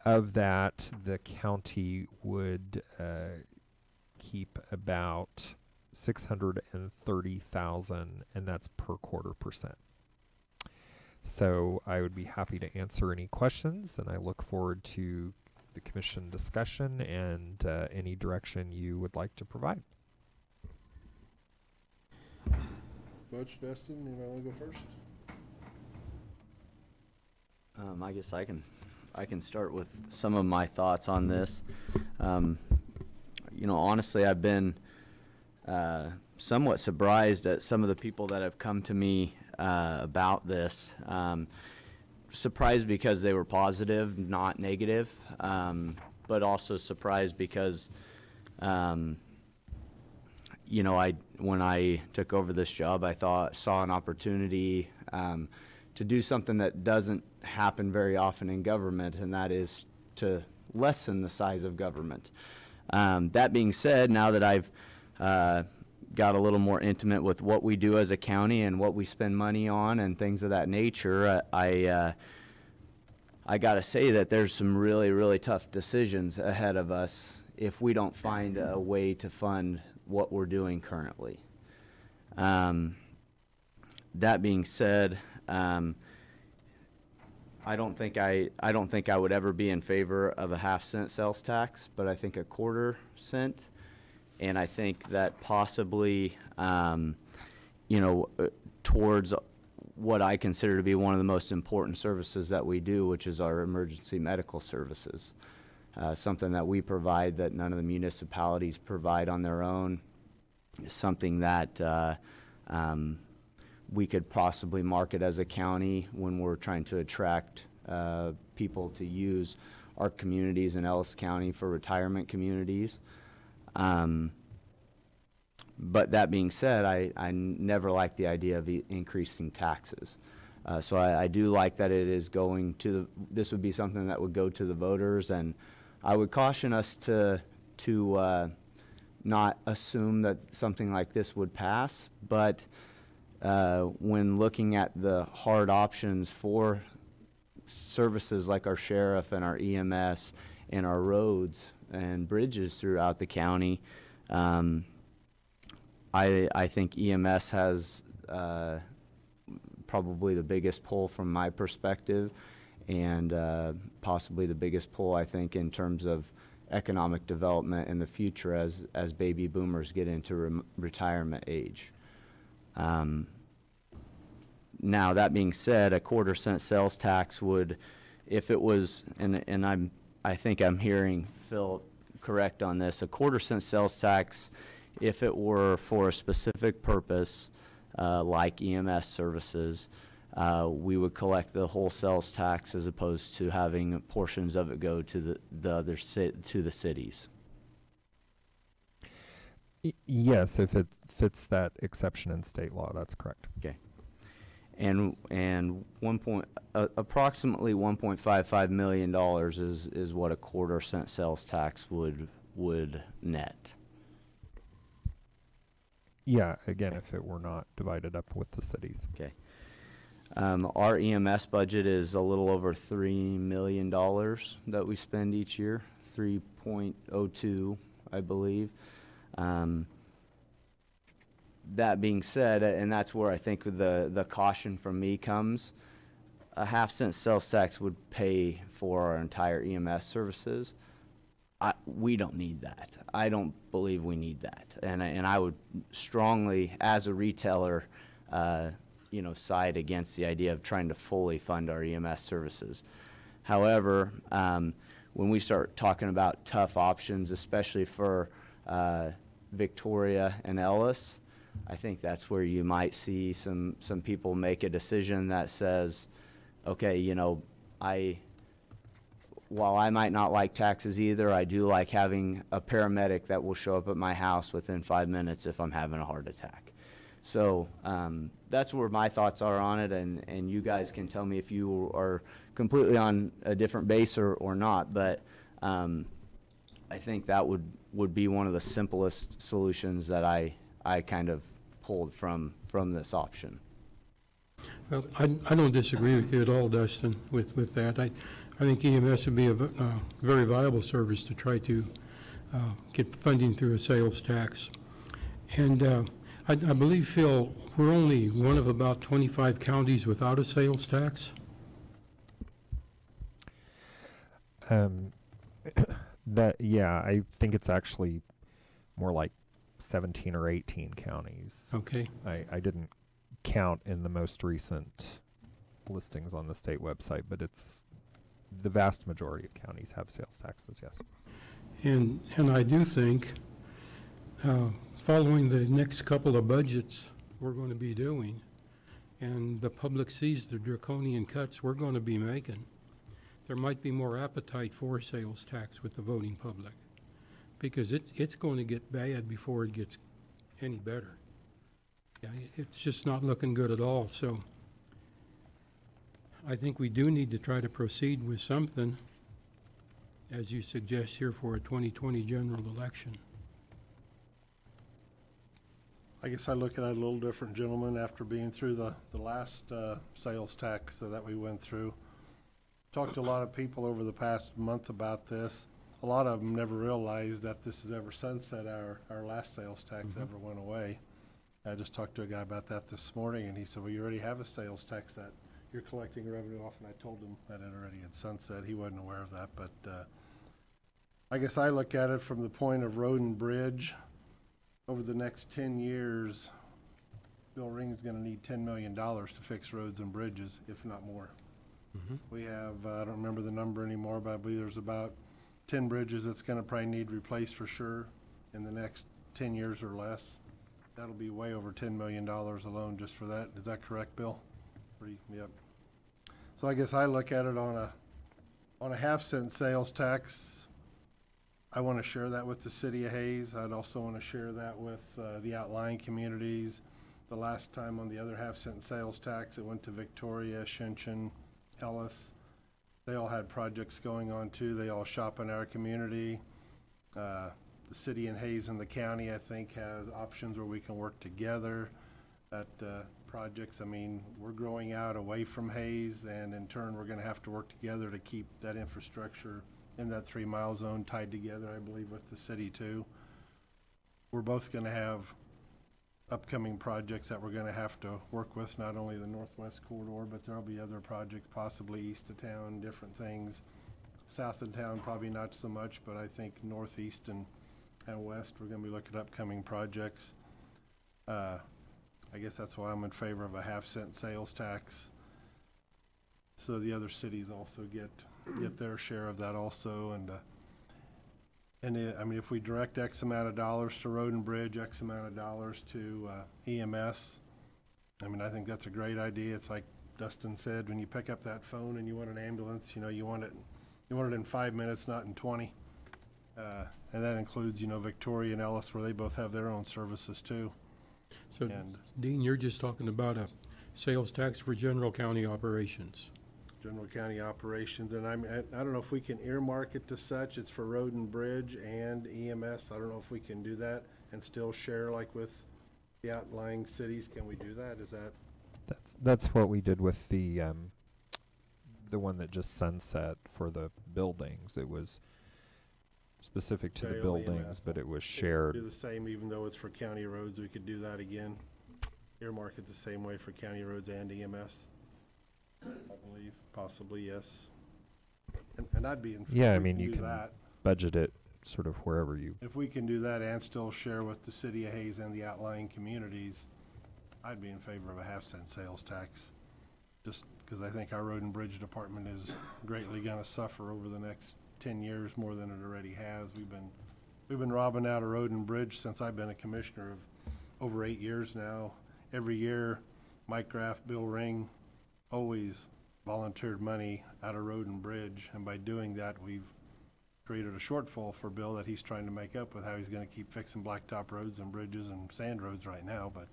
Of that, the county would keep about $630,000, and that's per quarter %. So I would be happy to answer any questions, and I look forward to the commission discussion and any direction you would like to provide. Butch, Destin, you want to go first? I guess I can start with some of my thoughts on this. You know, honestly, I've been somewhat surprised at some of the people that have come to me about this. Surprised because they were positive, not negative, but also surprised because, you know, when I took over this job, I saw an opportunity to do something that doesn't happen very often in government, and that is to lessen the size of government. That being said, now that I've got a little more intimate with what we do as a county and what we spend money on and things of that nature, I got to say that there's some really, really tough decisions ahead of us if we don't find a way to fund what we're doing currently. That being said, I don't think I would ever be in favor of a half-cent sales tax, but I think a quarter cent, and I think that possibly, towards what I consider to be one of the most important services that we do, which is our emergency medical services. Something that we provide that none of the municipalities provide on their own, something that we could possibly market as a county when we're trying to attract people to use our communities in Ellis County for retirement communities. But that being said, I never liked the idea of increasing taxes. So I do like that it is going to, this would be something that would go to the voters, and I would caution us to not assume that something like this would pass, but when looking at the hard options for services like our sheriff and our EMS and our roads and bridges throughout the county, I think EMS has probably the biggest pull from my perspective, and possibly the biggest pull, I think, in terms of economic development in the future as baby boomers get into retirement age. Now, that being said, a quarter-cent sales tax would, if it was, and I think I'm hearing Phil correct on this, a quarter-cent sales tax, if it were for a specific purpose, like EMS services, we would collect the whole sales tax as opposed to having portions of it go to the cities. Yes, if it fits that exception in state law, that's correct. Okay. And approximately $1.55 million is what a quarter-cent sales tax would net. Yeah, again, if it were not divided up with the cities. Okay. Our EMS budget is a little over $3 million that we spend each year, 3.02, I believe. That being said, and that's where I think the caution from me comes, a half-cent sales tax would pay for our entire EMS services. We don't need that. I don't believe we need that. And I would strongly, as a retailer, side against the idea of trying to fully fund our EMS services. However, when we start talking about tough options, especially for Victoria and Ellis, I think that's where you might see some people make a decision that says, okay, while I might not like taxes either, I do like having a paramedic that will show up at my house within 5 minutes if I'm having a heart attack. So that's where my thoughts are on it, and you guys can tell me if you are completely on a different base or not, but I think that would be one of the simplest solutions that I kind of pulled from this option. Well, I don't disagree with you at all, Dustin, with that. I think EMS would be a very viable service to try to get funding through a sales tax. And I believe, Phil, we're only one of about 25 counties without a sales tax. I think it's actually more like 17 or 18 counties. Okay. I didn't count in the most recent listings on the state website, but it's the vast majority of counties have sales taxes, yes. And I do think following the next couple of budgets we're going to be doing, and the public sees the draconian cuts we're going to be making, there might be more appetite for sales tax with the voting public, because it's going to get bad before it gets any better. Yeah, it's just not looking good at all. So I think we do need to try to proceed with something, as you suggest here, for a 2020 general election. I guess I look at it a little different, gentlemen, after being through the last sales tax that we went through. Talked to a lot of people over the past month about this. A lot of them never realized that this is ever sunset. Our last sales tax ever went away. I just talked to a guy about that this morning, and he said, well, you already have a sales tax that you're collecting revenue off, and I told him that it already had sunset. He wasn't aware of that, but I guess I look at it from the point of road and bridge. Over the next 10 years, Bill Ring's gonna need $10 million to fix roads and bridges, if not more. We have, I don't remember the number anymore, but I believe there's about 10 bridges that's gonna probably need replaced for sure in the next 10 years or less. That'll be way over $10 million alone just for that. Is that correct, Bill? Yep. So I guess I look at it on a half-cent sales tax. I want to share that with the city of Hayes. I'd also want to share that with the outlying communities. The last time on the other half-cent sales tax, it went to Victoria, Shinchin, Ellis. They all had projects going on too. They all shop in our community. The city and Hayes and the county, I think, has options where we can work together at projects. I mean, we're growing out away from Hayes, and in turn, we're going to have to work together to keep that infrastructure in that 3-mile zone tied together, I believe, with the city too. We're both going to have upcoming projects that we're going to have to work with, not only the Northwest Corridor, but there'll be other projects, possibly east of town, different things. South of town, probably not so much, but I think northeast and west, we're going to be looking at upcoming projects. I guess that's why I'm in favor of a half-cent sales tax, so the other cities also get their share of that also. I mean, if we direct X amount of dollars to road and bridge, X amount of dollars to EMS, I mean, I think that's a great idea. It's like Dustin said, when you pick up that phone and you want an ambulance, you know, you want it in 5 minutes, not in 20. And that includes, you know, Victoria and Ellis, where they both have their own services too. So, Dean, you're just talking about a sales tax for general county operations. General county operations, and I don't know if we can earmark it to such. It's for road and bridge and EMS. I don't know if we can do that and still share like with the outlying cities. Can we do that? Is that? That's what we did with the one that just sunset for the buildings. It was specific to the buildings, but it was shared. Do the same, even though it's for county roads. We could do that again. Earmark it the same way for county roads and EMS. I believe, possibly, yes. And I'd be in favor. Yeah, I mean, you can that. budget it sort of wherever you. If we can do that and still share with the city of Hayes and the outlying communities, I'd be in favor of a half-cent sales tax. Just because I think our road and bridge department is greatly going to suffer over the next 10 years more than it already has. We've been robbing out a road and bridge since I've been a commissioner of over 8 years now. Every year, Mike Graff, Bill Ring, always volunteered money out of road and bridge, and by doing that, we've created a shortfall for Bill that he's trying to make up with how he's going to keep fixing blacktop roads and bridges and sand roads right now. But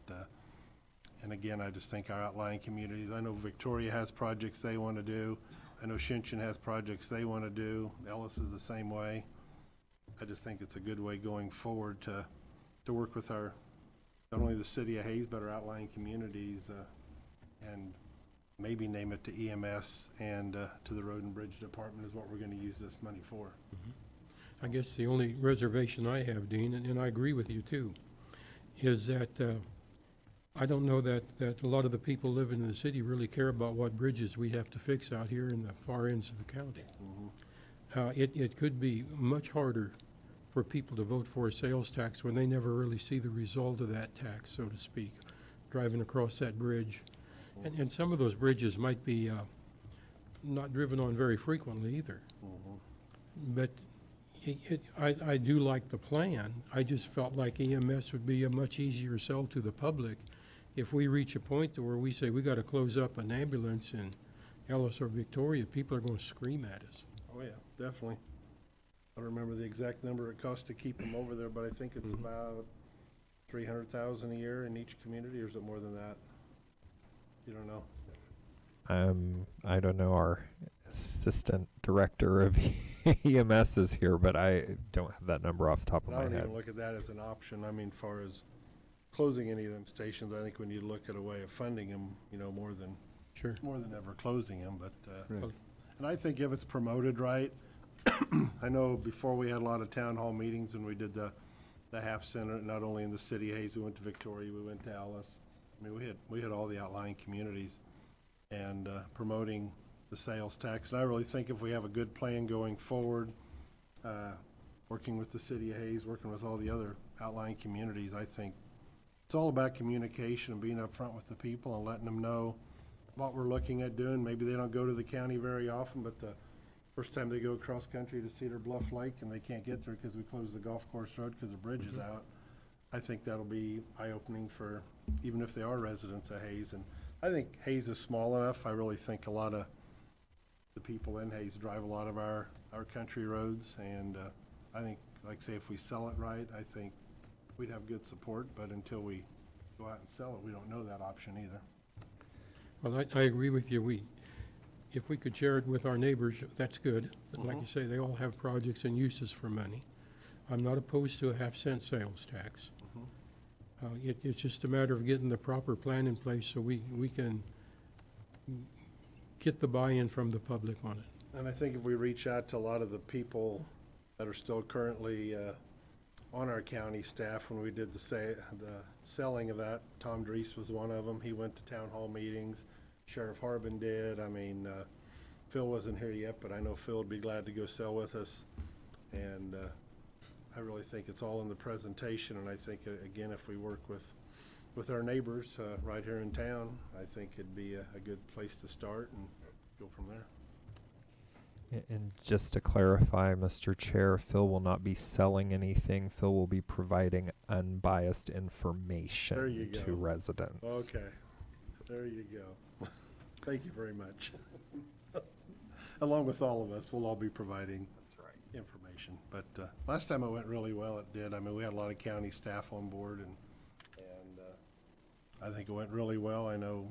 and again, I just think our outlying communities, I know Victoria has projects they want to do. I know Shinchin has projects they want to do. Ellis is the same way. I just think it's a good way going forward to work with our, not only the city of Hayes, but our outlying communities, and maybe name it to EMS and to the road and bridge department is what we're going to use this money for. I guess the only reservation I have, Dean, and I agree with you too, is that I don't know that a lot of the people living in the city really care about what bridges we have to fix out here in the far ends of the county. It could be much harder for people to vote for a sales tax when they never really see the result of that tax, so to speak, driving across that bridge. And some of those bridges might be not driven on very frequently either. But I do like the plan. I just felt like EMS would be a much easier sell to the public if we reach a point to where we say we got to close up an ambulance in Ellis or Victoria. People are going to scream at us. Oh yeah, definitely. I don't remember the exact number it costs to keep them over there, but I think it's about $300,000 a year in each community, or is it more than that? You don't know? I don't know. Our assistant director of EMS is here, but I don't have that number off the top of my I don't head. even look at that as an option. I mean, as far as closing any of them stations, I think we need to look at a way of funding them, you know, more than ever closing them. But and I think if it's promoted right, I know before we had a lot of town hall meetings and we did the half center, not only in the city of Hayes, we went to Victoria, we went to Ellis. I mean, we had all the outlying communities. and promoting the sales tax. And I really think if we have a good plan going forward, working with the city of Hayes, working with all the other outlying communities, I think it's all about communication and being upfront with the people and letting them know what we're looking at doing. Maybe they don't go to the county very often, but the first time they go across country to Cedar Bluff Lake and they can't get there because we closed the golf course road because the bridge is out, I think that'll be eye-opening for even if they are residents of Hayes. And I think Hayes is small enough. I really think a lot of the people in Hayes drive a lot of our country roads, and I think, like say, if we sell it right, I think we'd have good support, but until we go out and sell it, we don't know that option either. Well, I agree with you. If we could share it with our neighbors, that's good. Like you say, they all have projects and uses for money. I'm not opposed to a half-cent sales tax. It's just a matter of getting the proper plan in place so we can get the buy-in from the public on it. And I think if we reach out to a lot of the people that are still currently on our county staff, when we did the selling of that, Tom Drees was one of them. He went to town hall meetings. Sheriff Harbin did. I mean, Phil wasn't here yet, but I know Phil would be glad to go sell with us. And I really think it's all in the presentation. And I think, again, if we work with our neighbors right here in town, I think it'd be a good place to start and go from there. And just to clarify, Mr. Chair, Phil will not be selling anything. Phil will be providing unbiased information to residents. Okay, there you go. Thank you very much. Along with all of us, we'll all be providing information. But last time it went really well, it did. I mean, we had a lot of county staff on board, and I think it went really well. I know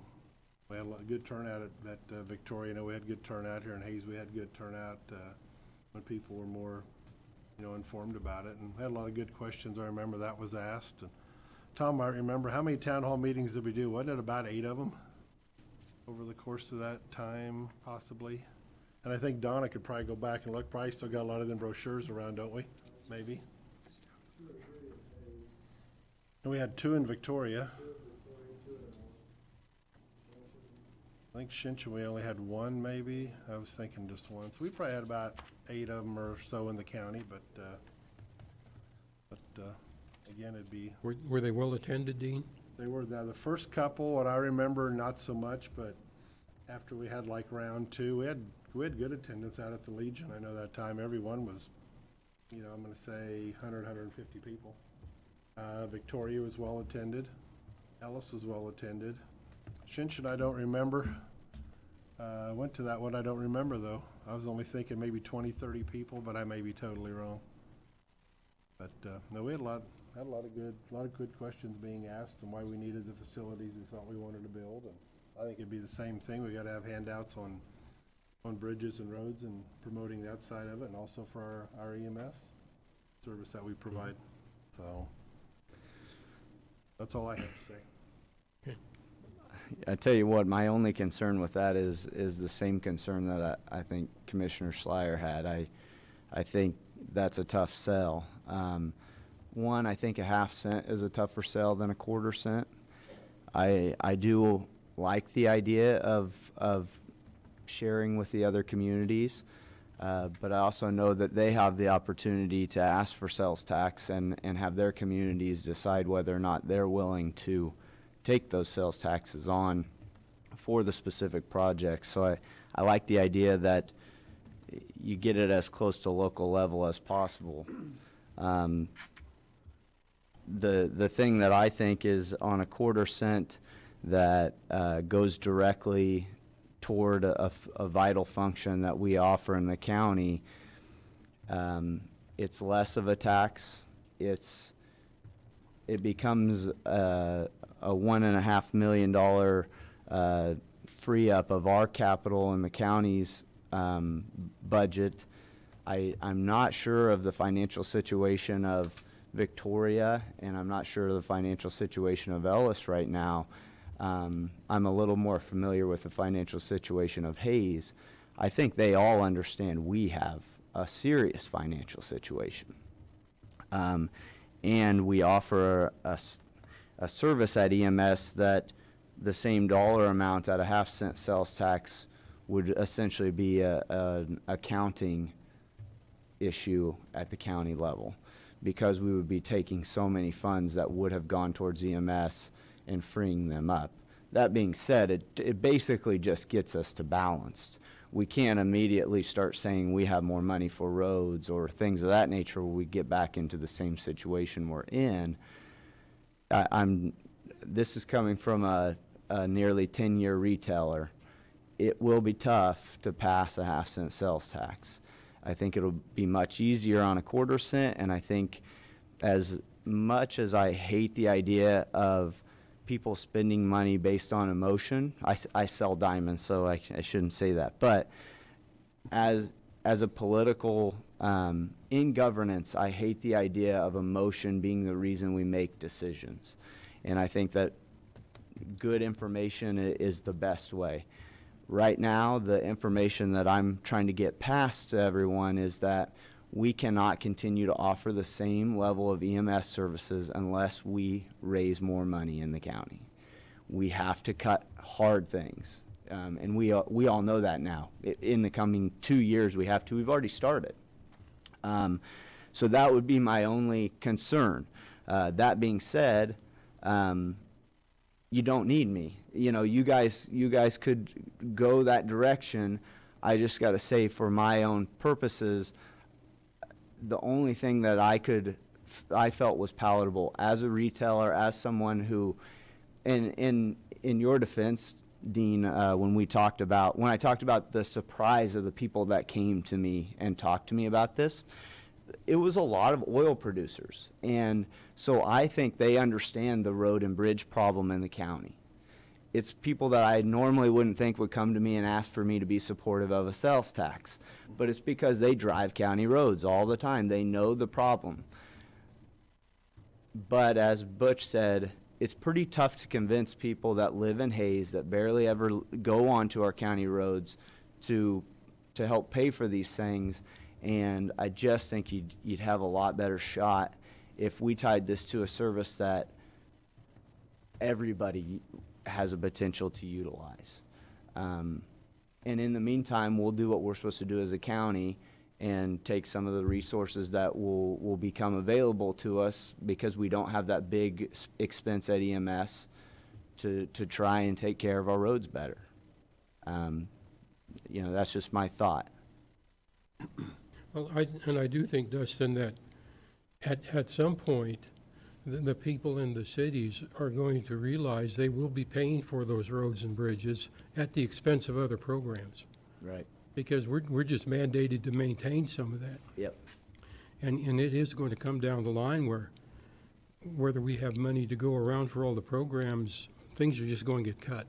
we had a good turnout at Victoria. I know we had good turnout here in Hayes. We had good turnout when people were more, informed about it. And we had a lot of good questions. I remember that was asked. And Tom, I remember, how many town hall meetings did we do? Wasn't it about 8 of them over the course of that time, possibly? And I think Donna could probably go back and look. Probably still got a lot of them brochures around, don't we? Maybe. And we had 2 in Victoria. I think Shinshin, we only had 1, maybe. I was thinking just 1. So we probably had about 8 of them or so in the county, but again, it'd be. Were they well attended, Dean? They were. Now, the first couple, what I remember, not so much, but after we had like round 2, we had good attendance out at the Legion. I know that time everyone was, I'm going to say 100, 150 people. Victoria was well attended. Ellis was well attended. Shinshin, I don't remember. I went to that one. I don't remember, though. I was only thinking maybe 20, 30 people, but I may be totally wrong. But no, we had a lot of good questions being asked, and why we needed the facilities we thought we wanted to build. And I think it'd be the same thing. We got to have handouts on bridges and roads and promoting that side of it, and also for our EMS service that we provide. So that's all I have to say. I tell you what, my only concern with that is the same concern that I think Commissioner Schleier had. I think that's a tough sell. One, I think a half cent is a tougher sell than a quarter cent. I do like the idea of sharing with the other communities, but I also know that they have the opportunity to ask for sales tax and have their communities decide whether or not they're willing to take those sales taxes on for the specific projects. So I like the idea that you get it as close to local level as possible. The thing that I think is on a quarter cent that goes directly toward a vital function that we offer in the county, it's less of a tax. It becomes a $1.5 million free up of our capital in the county's budget. I'm not sure of the financial situation of Victoria, and I'm not sure of the financial situation of Ellis right now. I'm a little more familiar with the financial situation of Hayes. I think they all understand we have a serious financial situation. And we offer a service at EMS that the same dollar amount at a half-cent sales tax would essentially be an accounting issue at the county level, because we would be taking so many funds that would have gone towards EMS and freeing them up. That being said, it basically just gets us to balanced. We can't immediately start saying we have more money for roads or things of that nature where we get back into the same situation we're in. This is coming from a nearly 10-year retailer. It will be tough to pass a half-cent sales tax. I think it'll be much easier on a quarter cent, and I think as much as I hate the idea of people spending money based on emotion, I sell diamonds, so I shouldn't say that, but as a political, in governance, I hate the idea of emotion being the reason we make decisions. And I think that good information is the best way. Right now, the information that I'm trying to get past to everyone is that we cannot continue to offer the same level of EMS services unless we raise more money in the county. We have to cut hard things, and we all know that now. In the coming 2 years, we have to. We've already started. So that would be my only concern. That being said, you don't need me. You know, you guys could go that direction. I just got to say, for my own purposes, the only thing that I felt was palatable as a retailer, as someone who, in your defense, Dean, when I talked about the surprise of the people that came to me and talked to me about this, it was a lot of oil producers. And so I think they understand the road and bridge problem in the county. It's people that I normally wouldn't think would come to me and ask for me to be supportive of a sales tax. But it's because they drive county roads all the time. They know the problem. But as Butch said, it's pretty tough to convince people that live in Hays, that barely ever go onto our county roads, to help pay for these things. And I just think you'd have a lot better shot if we tied this to a service that everybody has a potential to utilize. And in the meantime, we'll do what we're supposed to do as a county and take some of the resources that will become available to us, because we don't have that big expense at EMS, to try and take care of our roads better. You know, that's just my thought. Well, I do think, Dustin, that at some point, the people in the cities are going to realize they will be paying for those roads and bridges at the expense of other programs. Right. Because we're just mandated to maintain some of that. Yep. And it is going to come down the line where whether we have money to go around for all the programs, things are just going to get cut.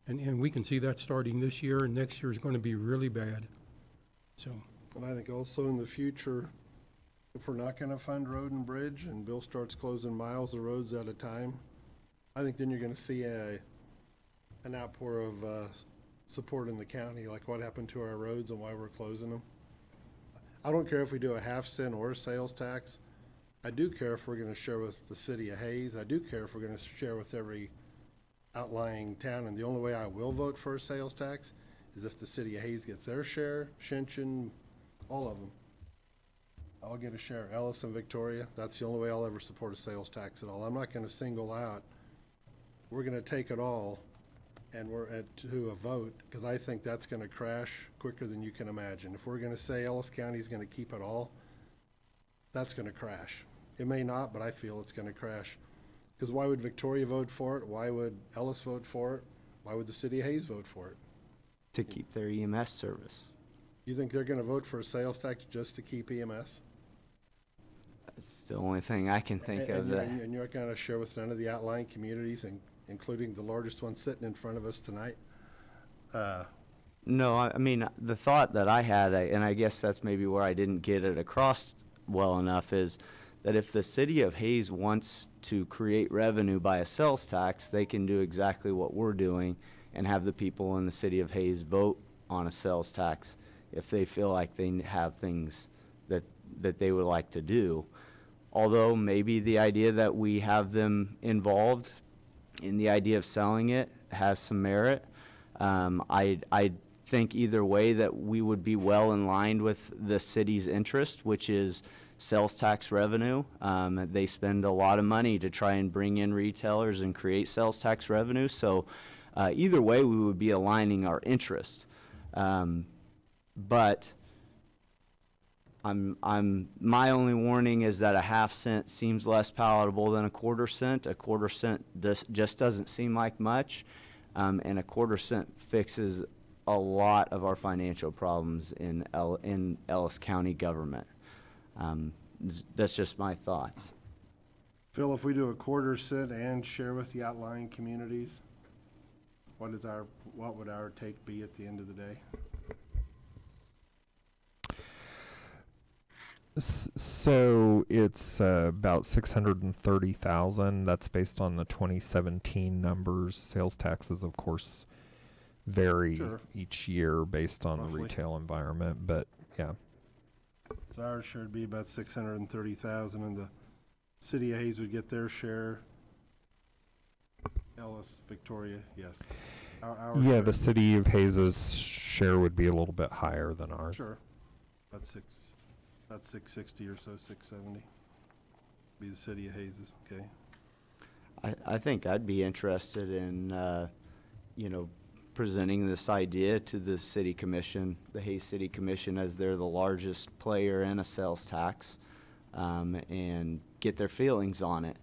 And we can see that starting this year, and next year is going to be really bad. So. And I think also in the future, if we're not going to fund road and bridge and Bill starts closing miles of roads at a time, I think then you're going to see an outpour of support in the county, like what happened to our roads and why we're closing them. I don't care if we do a half-cent or a sales tax. I do care if we're going to share with the city of Hays. I do care if we're going to share with every outlying town. And the only way I will vote for a sales tax is if the city of Hays gets their share, Shinchin, all of them. I'll get a share. Ellis and Victoria, that's the only way I'll ever support a sales tax at all. I'm not going to single out. We're going to take it all and to a vote, because I think that's going to crash quicker than you can imagine. If we're going to say Ellis County is going to keep it all, that's going to crash. It may not, but I feel it's going to crash. Because why would Victoria vote for it? Why would Ellis vote for it? Why would the city of Hays vote for it? To keep their EMS service. You think they're going to vote for a sales tax just to keep EMS? That's the only thing I can think of. And you're going to share with none of the outlying communities, including the largest one sitting in front of us tonight? No, I mean, the thought that I had, and I guess that's maybe where I didn't get it across well enough, is that if the city of Hays wants to create revenue by a sales tax, they can do exactly what we're doing and have the people in the city of Hays vote on a sales tax if they feel like they have things that they would like to do. Although maybe the idea that we have them involved and the idea of selling it has some merit. I think either way that we would be well in line with the city's interest, which is sales tax revenue. They spend a lot of money to try and bring in retailers and create sales tax revenue. So either way, we would be aligning our interest. But my only warning is that a half cent seems less palatable than a quarter cent. A quarter cent just doesn't seem like much, and a quarter cent fixes a lot of our financial problems in Ellis County government. That's just my thoughts. Phil, if we do a quarter cent and share with the outlying communities, what would our take be at the end of the day? So it's about 630,000. That's based on the 2017 numbers. Sales taxes, of course, vary each year based on the retail environment, but yeah. So our share would be about 630,000, and the city of Hayes would get their share. Ellis, Victoria, yes. Our yeah, share. the city of Hayes' share would be a little bit higher than ours. Sure. About 660 or so, 670. Be the city of Hayes', okay. I think I'd be interested in, presenting this idea to the city commission, the Hayes City Commission, as they're the largest player in a sales tax, and get their feelings on it.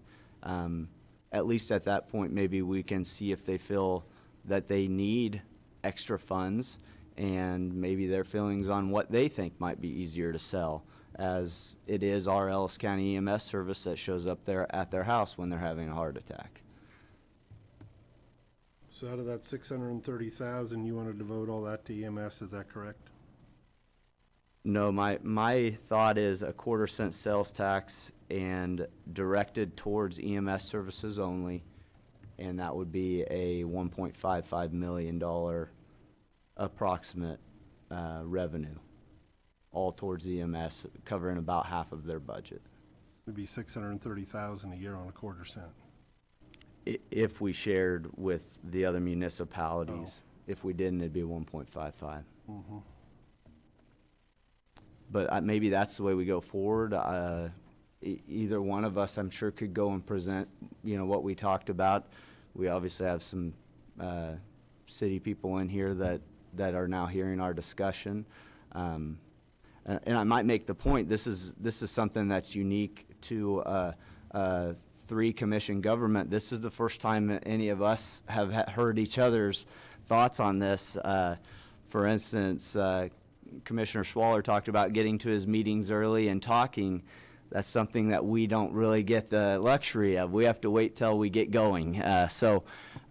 At least at that point, maybe we can see if they feel that they need extra funds, and maybe their feelings on what they think might be easier to sell, as it is our Ellis County EMS service that shows up there at their house when they're having a heart attack. So out of that 630,000, you want to devote all that to EMS, is that correct? No, my thought is a quarter cent sales tax and directed towards EMS services only, and that would be a $1.55 million approximate revenue, all towards EMS, covering about half of their budget. It'd be 630,000 a year on a quarter cent. If we shared with the other municipalities. If we didn't, it'd be 1.55. Mm-hmm. But maybe that's the way we go forward. Either one of us, I'm sure, could go and present, what we talked about. We obviously have some city people in here that are now hearing our discussion. And I might make the point, this is something that's unique to three-commission government. This is the first time any of us have heard each other's thoughts on this. For instance, Commissioner Schwaller talked about getting to his meetings early and talking. That's something that we don't really get the luxury of. We have to wait till we get going.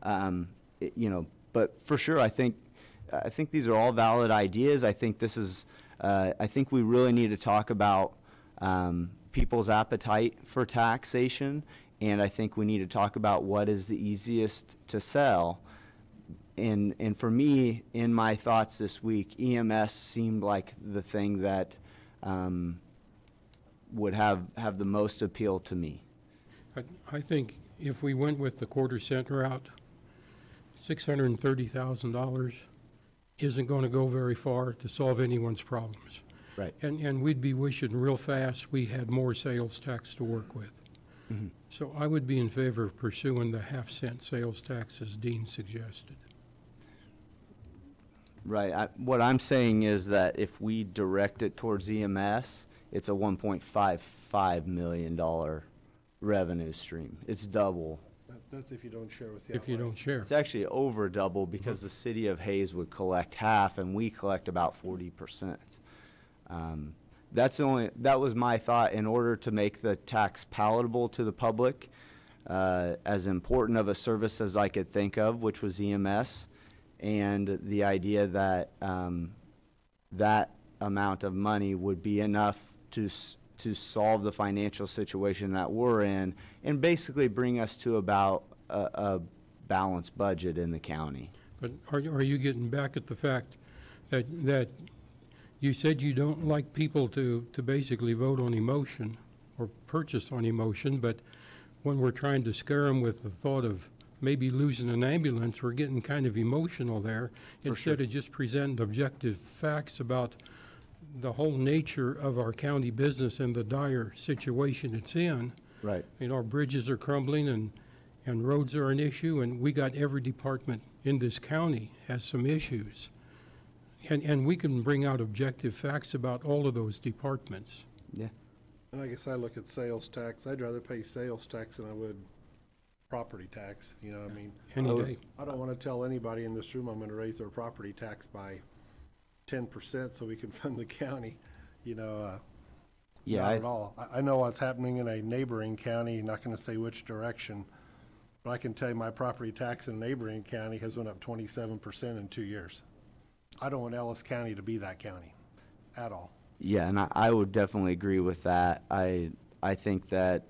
But for sure, I think these are all valid ideas. I think this is. I think we really need to talk about people's appetite for taxation, and I think we need to talk about what is the easiest to sell. And for me, in my thoughts this week, EMS seemed like the thing that would have the most appeal to me. I think if we went with the quarter cent route, $630,000 isn't going to go very far to solve anyone's problems. Right. And we'd be wishing real fast we had more sales tax to work with. Mm-hmm. So I would be in favor of pursuing the half-cent sales tax as Dean suggested. Right. What I'm saying is that if we direct it towards EMS, it's a $1.55 million revenue stream. It's double. That's if you don't share with the If you don't share. It's actually over double because the city of Hayes would collect half and we collect about 40%. That was my thought. In order to make the tax palatable to the public, as important of a service as I could think of, which was EMS, and the idea that that amount of money would be enough to solve the financial situation that we're in and basically bring us to about a balanced budget in the county. But are you getting back at the fact that you said you don't like people to basically vote on emotion or purchase on emotion, but when we're trying to scare them with the thought of maybe losing an ambulance, we're getting kind of emotional there. For Instead of just presenting objective facts about the whole nature of our county business and the dire situation it's in. Right. You know, our bridges are crumbling and roads are an issue, and we got every department in this county has some issues. And we can bring out objective facts about all of those departments. Yeah. And I guess I look at sales tax. I'd rather pay sales tax than I would property tax. You know, I mean, Any day. I don't want to tell anybody in this room I'm going to raise their property tax by 10% so we can fund the county. You know, Yeah. not at all. I know what's happening in a neighboring county. Not going to say which direction, but I can tell you my property tax in a neighboring county has went up 27% in 2 years. I don't want Ellis County to be that county at all. Yeah, and I would definitely agree with that. I think that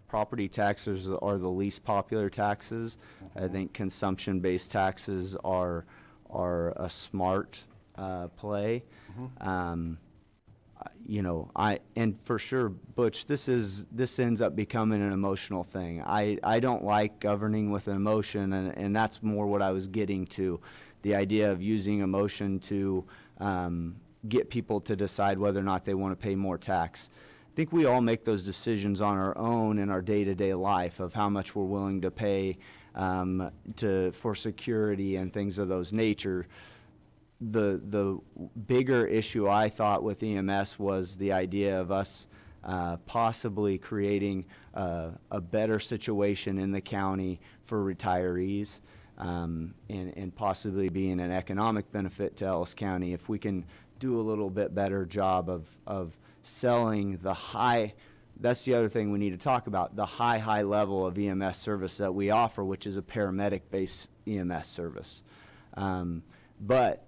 property taxes are the least popular taxes. I think consumption-based taxes are a smart play. You know, and for sure, Butch, this ends up becoming an emotional thing. I don't like governing with an emotion, and that's more what I was getting to, the idea of using emotion to get people to decide whether or not they want to pay more tax. I think we all make those decisions on our own in our day-to-day life of how much we're willing to pay for security and things of those nature. The bigger issue I thought with EMS was the idea of us possibly creating a better situation in the county for retirees, and possibly being an economic benefit to Ellis County if we can do a little bit better job of selling the high. That's the other thing we need to talk about, the high level of EMS service that we offer, which is a paramedic-based EMS service. But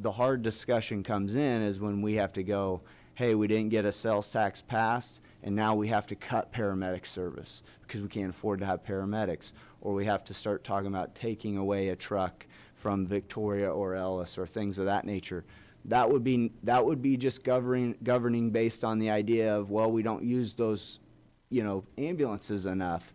the hard discussion comes in is when we have to go, hey, we didn't get a sales tax passed, and now we have to cut paramedic service because we can't afford to have paramedics, or we have to start talking about taking away a truck from Victoria or Ellis or things of that nature. That would be just governing based on the idea of, well, we don't use those, you know, ambulances enough.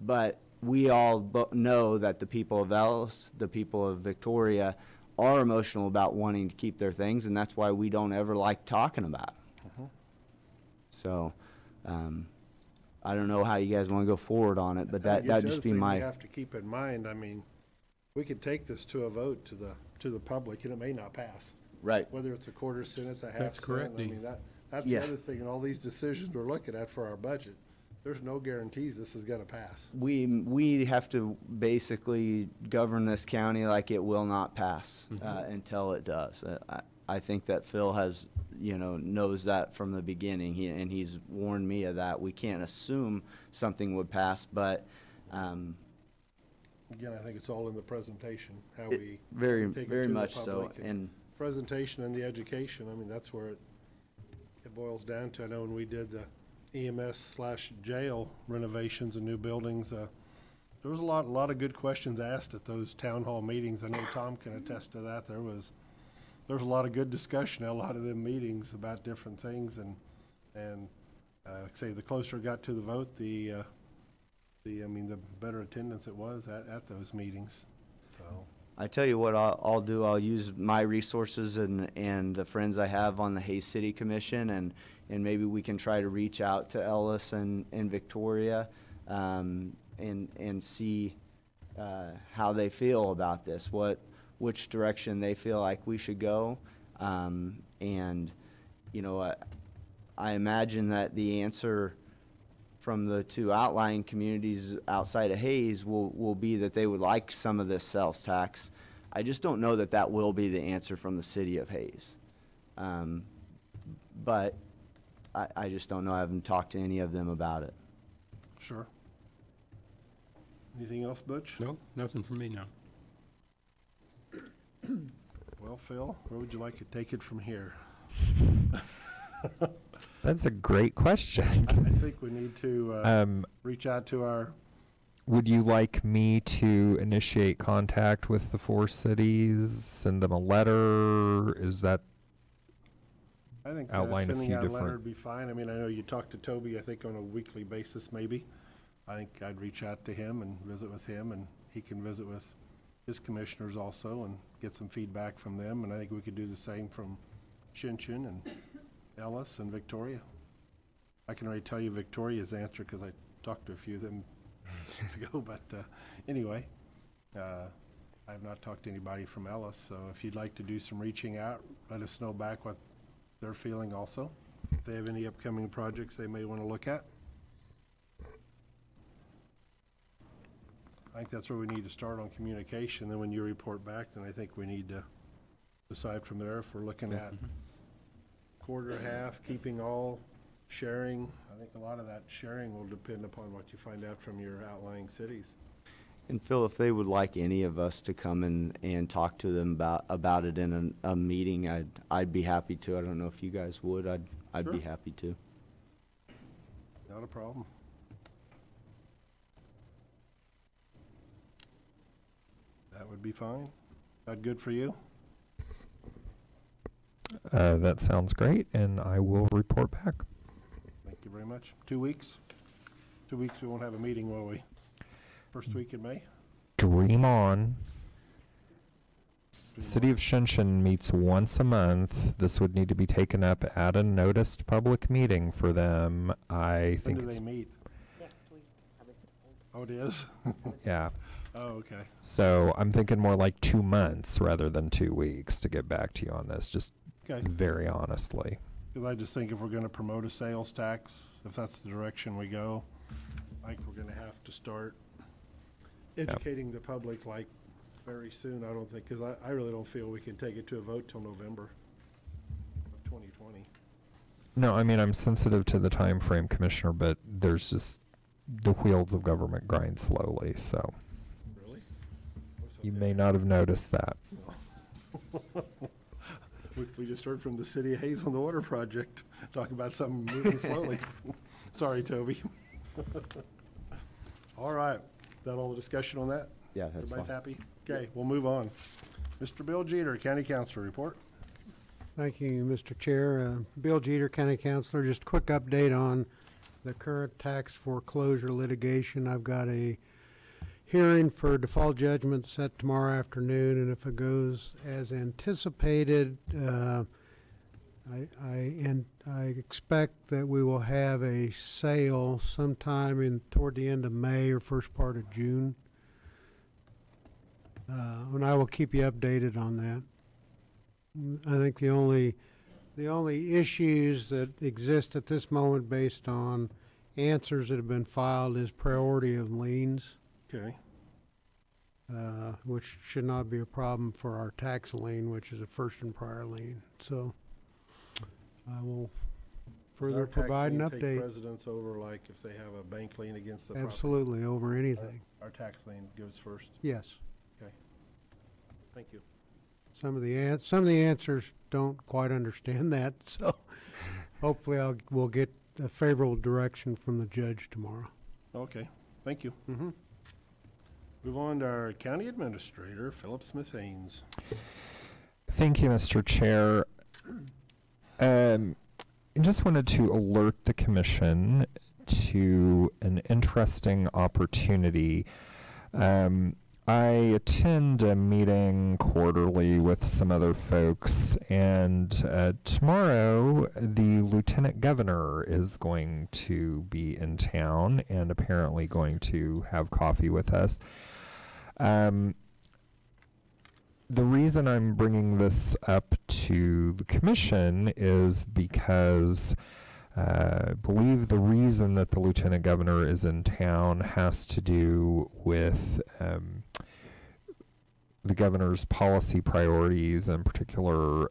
But we all know that the people of Ellis, the people of Victoria, are emotional about wanting to keep their things, and that's why we don't ever like talking about it. So, I don't know how you guys want to go forward on it, but that'd just be my. You have to keep in mind. I mean, we could take this to a vote to the public, and it may not pass. Right. Whether it's a quarter cent, it's a half cent. That's correct, I mean, that's Yeah. the other thing, and all these decisions we're looking at for our budget. There's no guarantees this is going to pass. We have to basically govern this county like it will not pass until it does. I think that Phil has, knows that from the beginning, and he's warned me of that. We can't assume something would pass, but Again, I think it's all in the presentation, how we very take it very to the much so. public, And presentation and the education. I mean, that's where it boils down to. I know when we did the EMS/jail renovations and new buildings, there was a lot of good questions asked at those town hall meetings. I know Tom can attest to that. There was a lot of good discussion at a lot of them meetings about different things, and like I say, the closer it got to the vote, the better attendance it was at those meetings. So I tell you what I'll do. I'll use my resources and the friends I have on the Hayes City Commission, and maybe we can try to reach out to Ellis and Victoria and see how they feel about this, which direction they feel like we should go. I imagine that the answer from the two outlying communities outside of Hayes will be that they would like some of this sales tax. I just don't know that will be the answer from the city of Hayes. But I just don't know. I haven't talked to any of them about it. sure. Anything else, Butch? No, nothing from me now. Well, Phil, where would you like to take it from here? That's a great question. I think we need to reach out to our. Would you like me to initiate contact with the 4 cities, send them a letter? Is that I think outline a sending few out a letter different- would be fine. I mean, I know you talk to Toby, I think, on a weekly basis, maybe. I think I'd reach out to him and visit with him and he can visit with his commissioners also and get some feedback from them. And I think we could do the same from Shinshin and Ellis and Victoria. I can already tell you Victoria's answer because I talked to a few of them weeks ago. But anyway, I have not talked to anybody from Ellis. So if you'd like to do some reaching out, let us know back what they're feeling also. If they have any upcoming projects they may want to look at. I think that's where we need to start on communication. Then when you report back, then I think we need to decide from there if we're looking at quarter, half, keeping all, sharing. I think a lot of that sharing will depend upon what you find out from your outlying cities. And Phil, if they would like any of us to come and talk to them about it in a meeting, I'd be happy to. I don't know if you guys would. I'd Sure. be happy to. Not a problem. That would be fine. That good for you? That sounds great, and I will report back. Thank you very much. 2 weeks? 2 weeks we won't have a meeting, will we? First week in May? Dream on. City of Shinshin meets once a month. This would need to be taken up at a noticed public meeting for them. I When think do it's, they meet? Next week, I was told. Oh, it is? yeah. Oh, okay. So I'm thinking more like 2 months rather than 2 weeks to get back to you on this, just Okay. very honestly. Because I just think if we're going to promote a sales tax, if that's the direction we go, I think we're going to have to start educating the public like very soon. I don't think, because I really don't feel we can take it to a vote till November of 2020. No, I mean, I'm sensitive to the time frame, Commissioner, but there's just the wheels of government grind slowly, so Really? you may not have noticed that. We just heard from the City of Hayes on the water project, talking about something moving slowly. Sorry, Toby. All right. Is that all the discussion on that? Yeah, that's Everybody's fine. happy? Okay, we'll move on. Mr. Bill Jeter, County Council report. Thank you, Mr. Chair. Bill Jeter, County Councilor. Just a quick update on the current tax foreclosure litigation. I've got a hearing for default judgment set tomorrow afternoon, and if it goes as anticipated, I expect that we will have a sale sometime toward the end of May or first part of June. And I will keep you updated on that. I think the only issues that exist at this moment based on answers that have been filed is priority of liens, Okay. which should not be a problem for our tax lien, which is a first and prior lien. So I will further provide an Does our tax lien take update. precedence over, like, if they have a bank lien against the property? Absolutely, over anything. Our tax lien goes first? Yes. Okay. Thank you. Some of the answers don't quite understand that, so hopefully we'll get a favorable direction from the judge tomorrow. Okay, thank you. Mm-hmm. Move on to our County Administrator, Philip Smith-Haynes. Thank you, Mr. Chair. I just wanted to alert the Commission to an interesting opportunity. I attend a meeting quarterly with some other folks, and tomorrow the Lieutenant Governor is going to be in town and apparently going to have coffee with us. The reason I'm bringing this up to the Commission is because I believe the reason that the Lieutenant Governor is in town has to do with the Governor's policy priorities. In particular,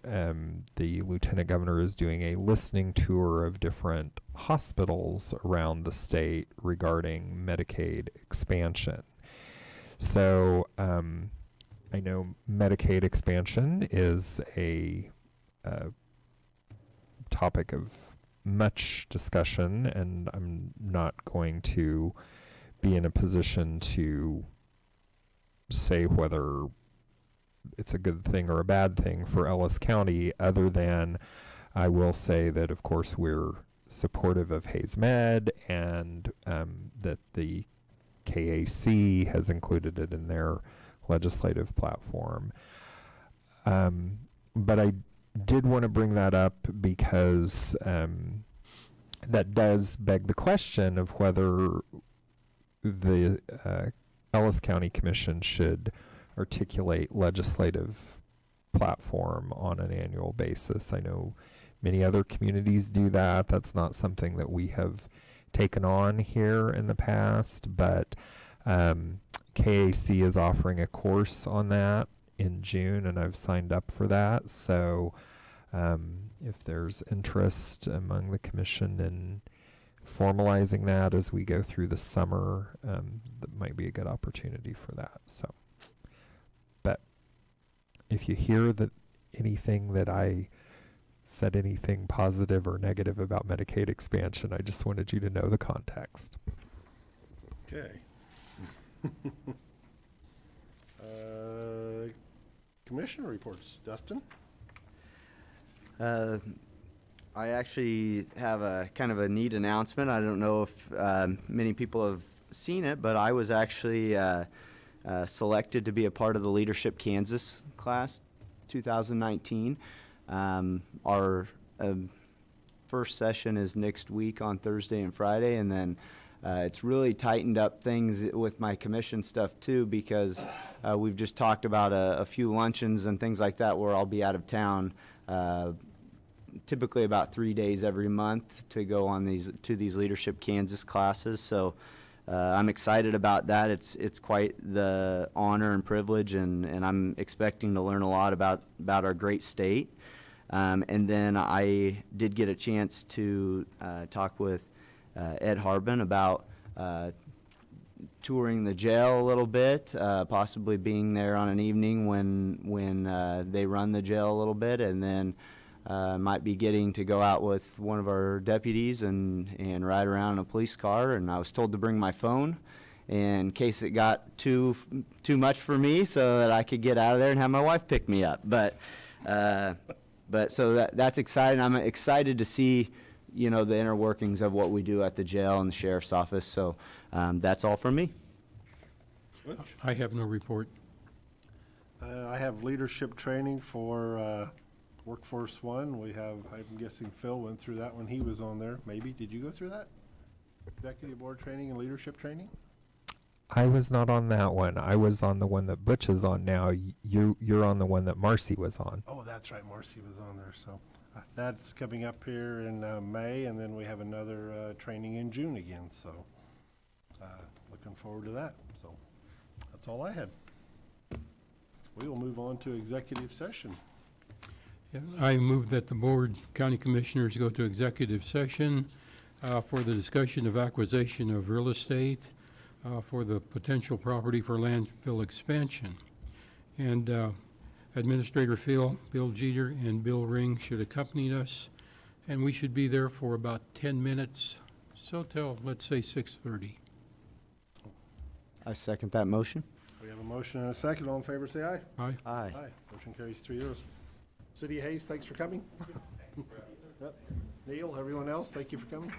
the Lieutenant Governor is doing a listening tour of different hospitals around the state regarding Medicaid expansion. So I know Medicaid expansion is a topic of much discussion, and I'm not going to be in a position to say whether it's a good thing or a bad thing for Ellis County, other than I will say that, of course, we're supportive of Hayes Med, and that the KAC has included it in their legislative platform. But I did want to bring that up because that does beg the question of whether the Ellis County Commission should articulate legislative platform on an annual basis. I know many other communities do that. That's not something that we have taken on here in the past, but KAC is offering a course on that in June, and I've signed up for that. So if there's interest among the commission in formalizing that as we go through the summer, that might be a good opportunity for that. So, but if you hear that anything that I said anything positive or negative about Medicaid expansion, I just wanted you to know the context. Okay. Commissioner reports. Dustin? I actually have a kind of a neat announcement. I don't know if many people have seen it, but I was actually selected to be a part of the Leadership Kansas class 2019. Our first session is next week on Thursday and Friday, and then it's really tightened up things with my commission stuff too, because we've just talked about a few luncheons and things like that where I'll be out of town typically about 3 days every month to go on these Leadership Kansas classes. So I'm excited about that. It's quite the honor and privilege, and I'm expecting to learn a lot about our great state. And then I did get a chance to talk with Ed Harbin about touring the jail a little bit, possibly being there on an evening when they run the jail a little bit, and then might be getting to go out with one of our deputies and ride around in a police car. And I was told to bring my phone in case it got too much for me, so that I could get out of there and have my wife pick me up. But so that's exciting. I'm excited to see, you know, the inner workings of what we do at the jail and the sheriff's office. So that's all from me. I have no report. I have leadership training for Workforce One. I'm guessing Phil went through that when he was on there. Maybe. Did you go through that? Executive board training and leadership training? I was not on that one. I was on the one that Butch is on now. You're on the one that Marcy was on. Oh, that's right. Marcy was on there. So that's coming up here in May, and then we have another training in June again. So looking forward to that. So that's all I had. We will move on to executive session. Yeah, I move that the Board of County Commissioners go to executive session for the discussion of acquisition of real estate for the potential property for landfill expansion. And Administrator Phil, Bill Jeter, and Bill Ring should accompany us, and we should be there for about 10 minutes, so till, let's say, 6:30. I second that motion. We have a motion and a second. All in favor, say aye. Aye. Aye. Aye. Motion carries 3-0. City of Hayes, thanks for coming. Yep. Neil, everyone else, thank you for coming.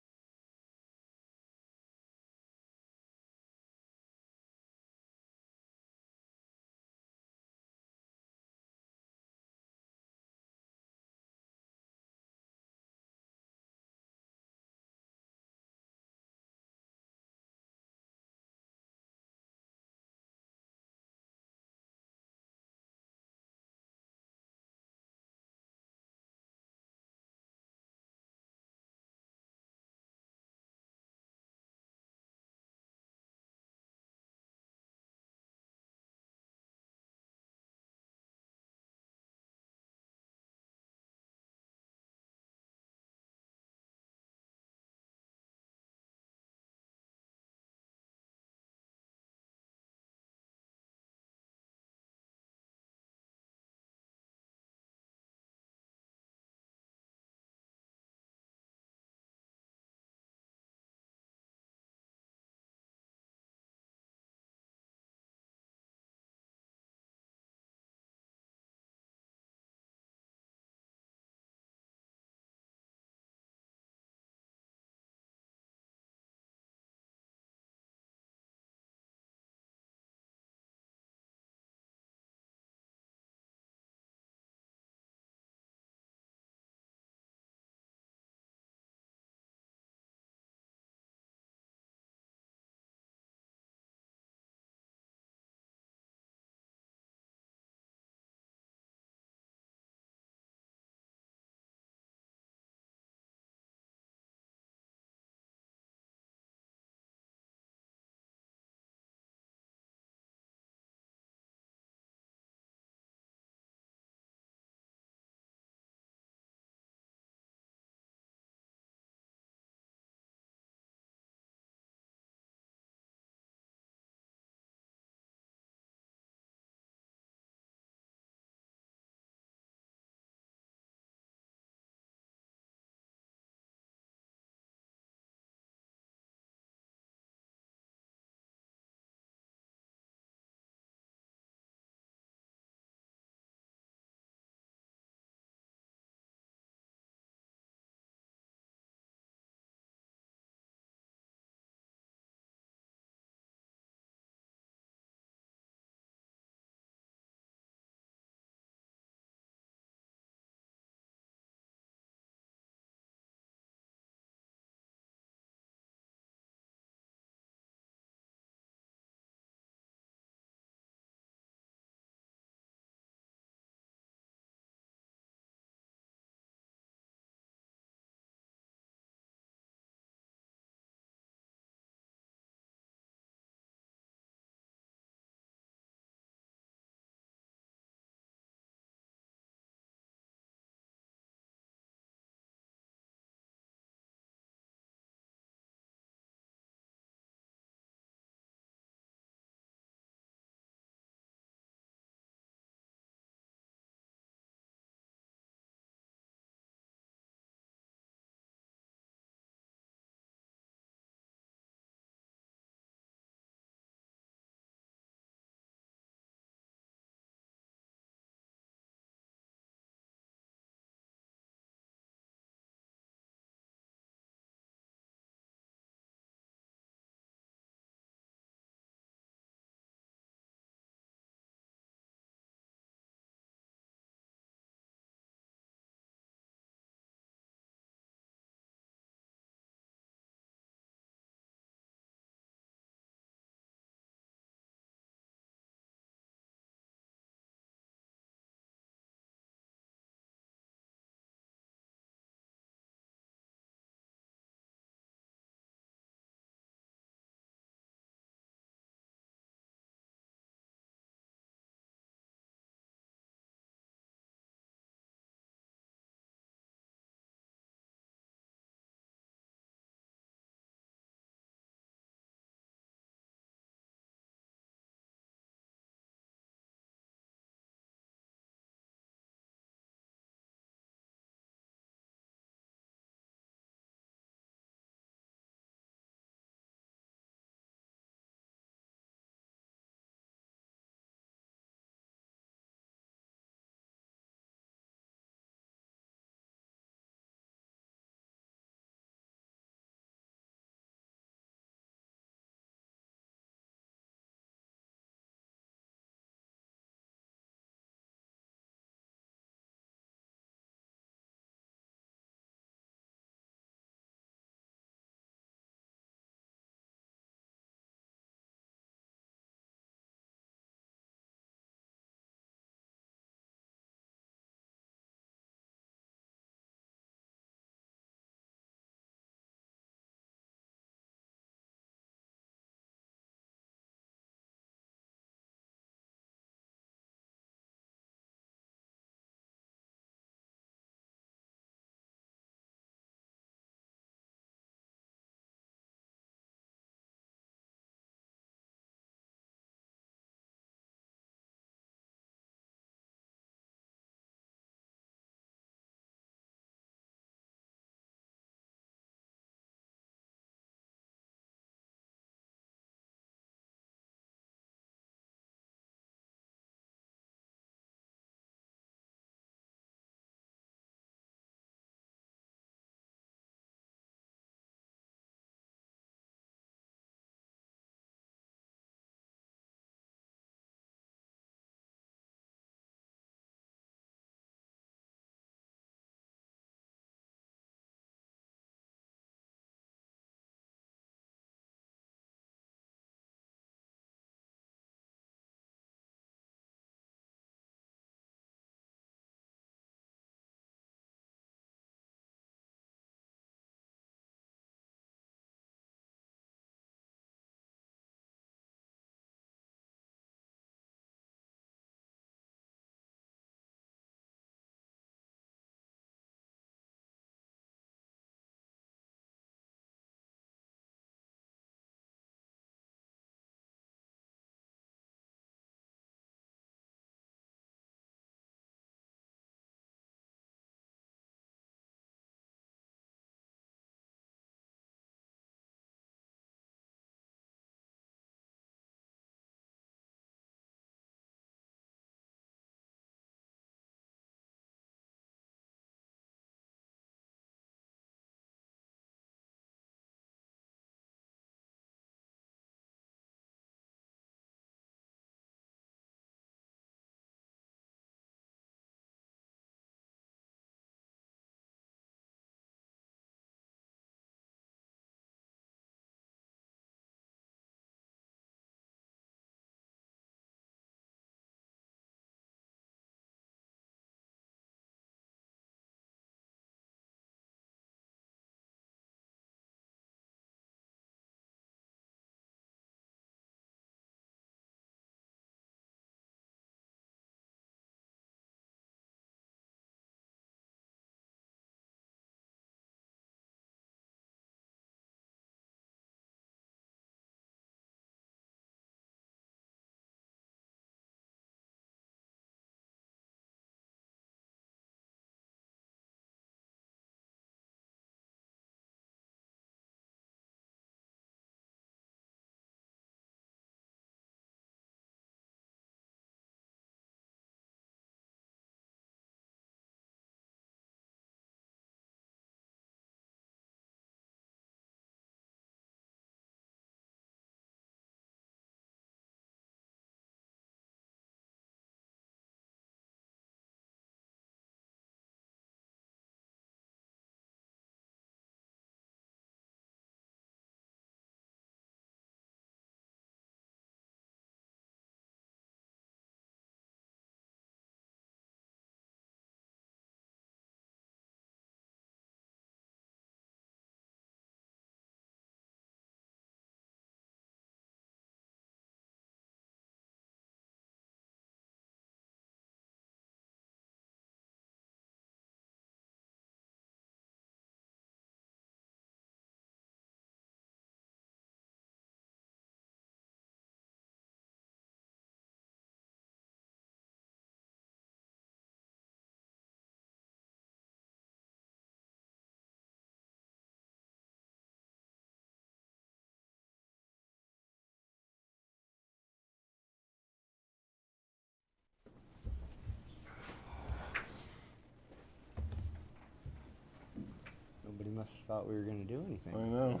Unless thought we were gonna do anything. I know.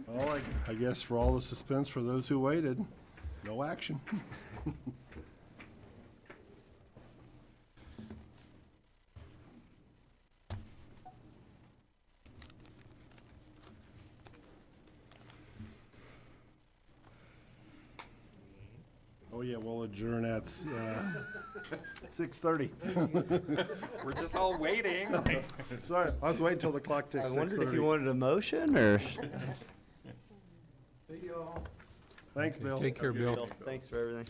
Well, I guess for all the suspense for those who waited, no action. Oh, yeah, we'll adjourn at 6:30. We're just all waiting. Sorry, I was waiting till the clock ticks. I wondered if 6:30. you wanted a motion, or? Thanks, Bill. Take care, Bill. Thanks for everything.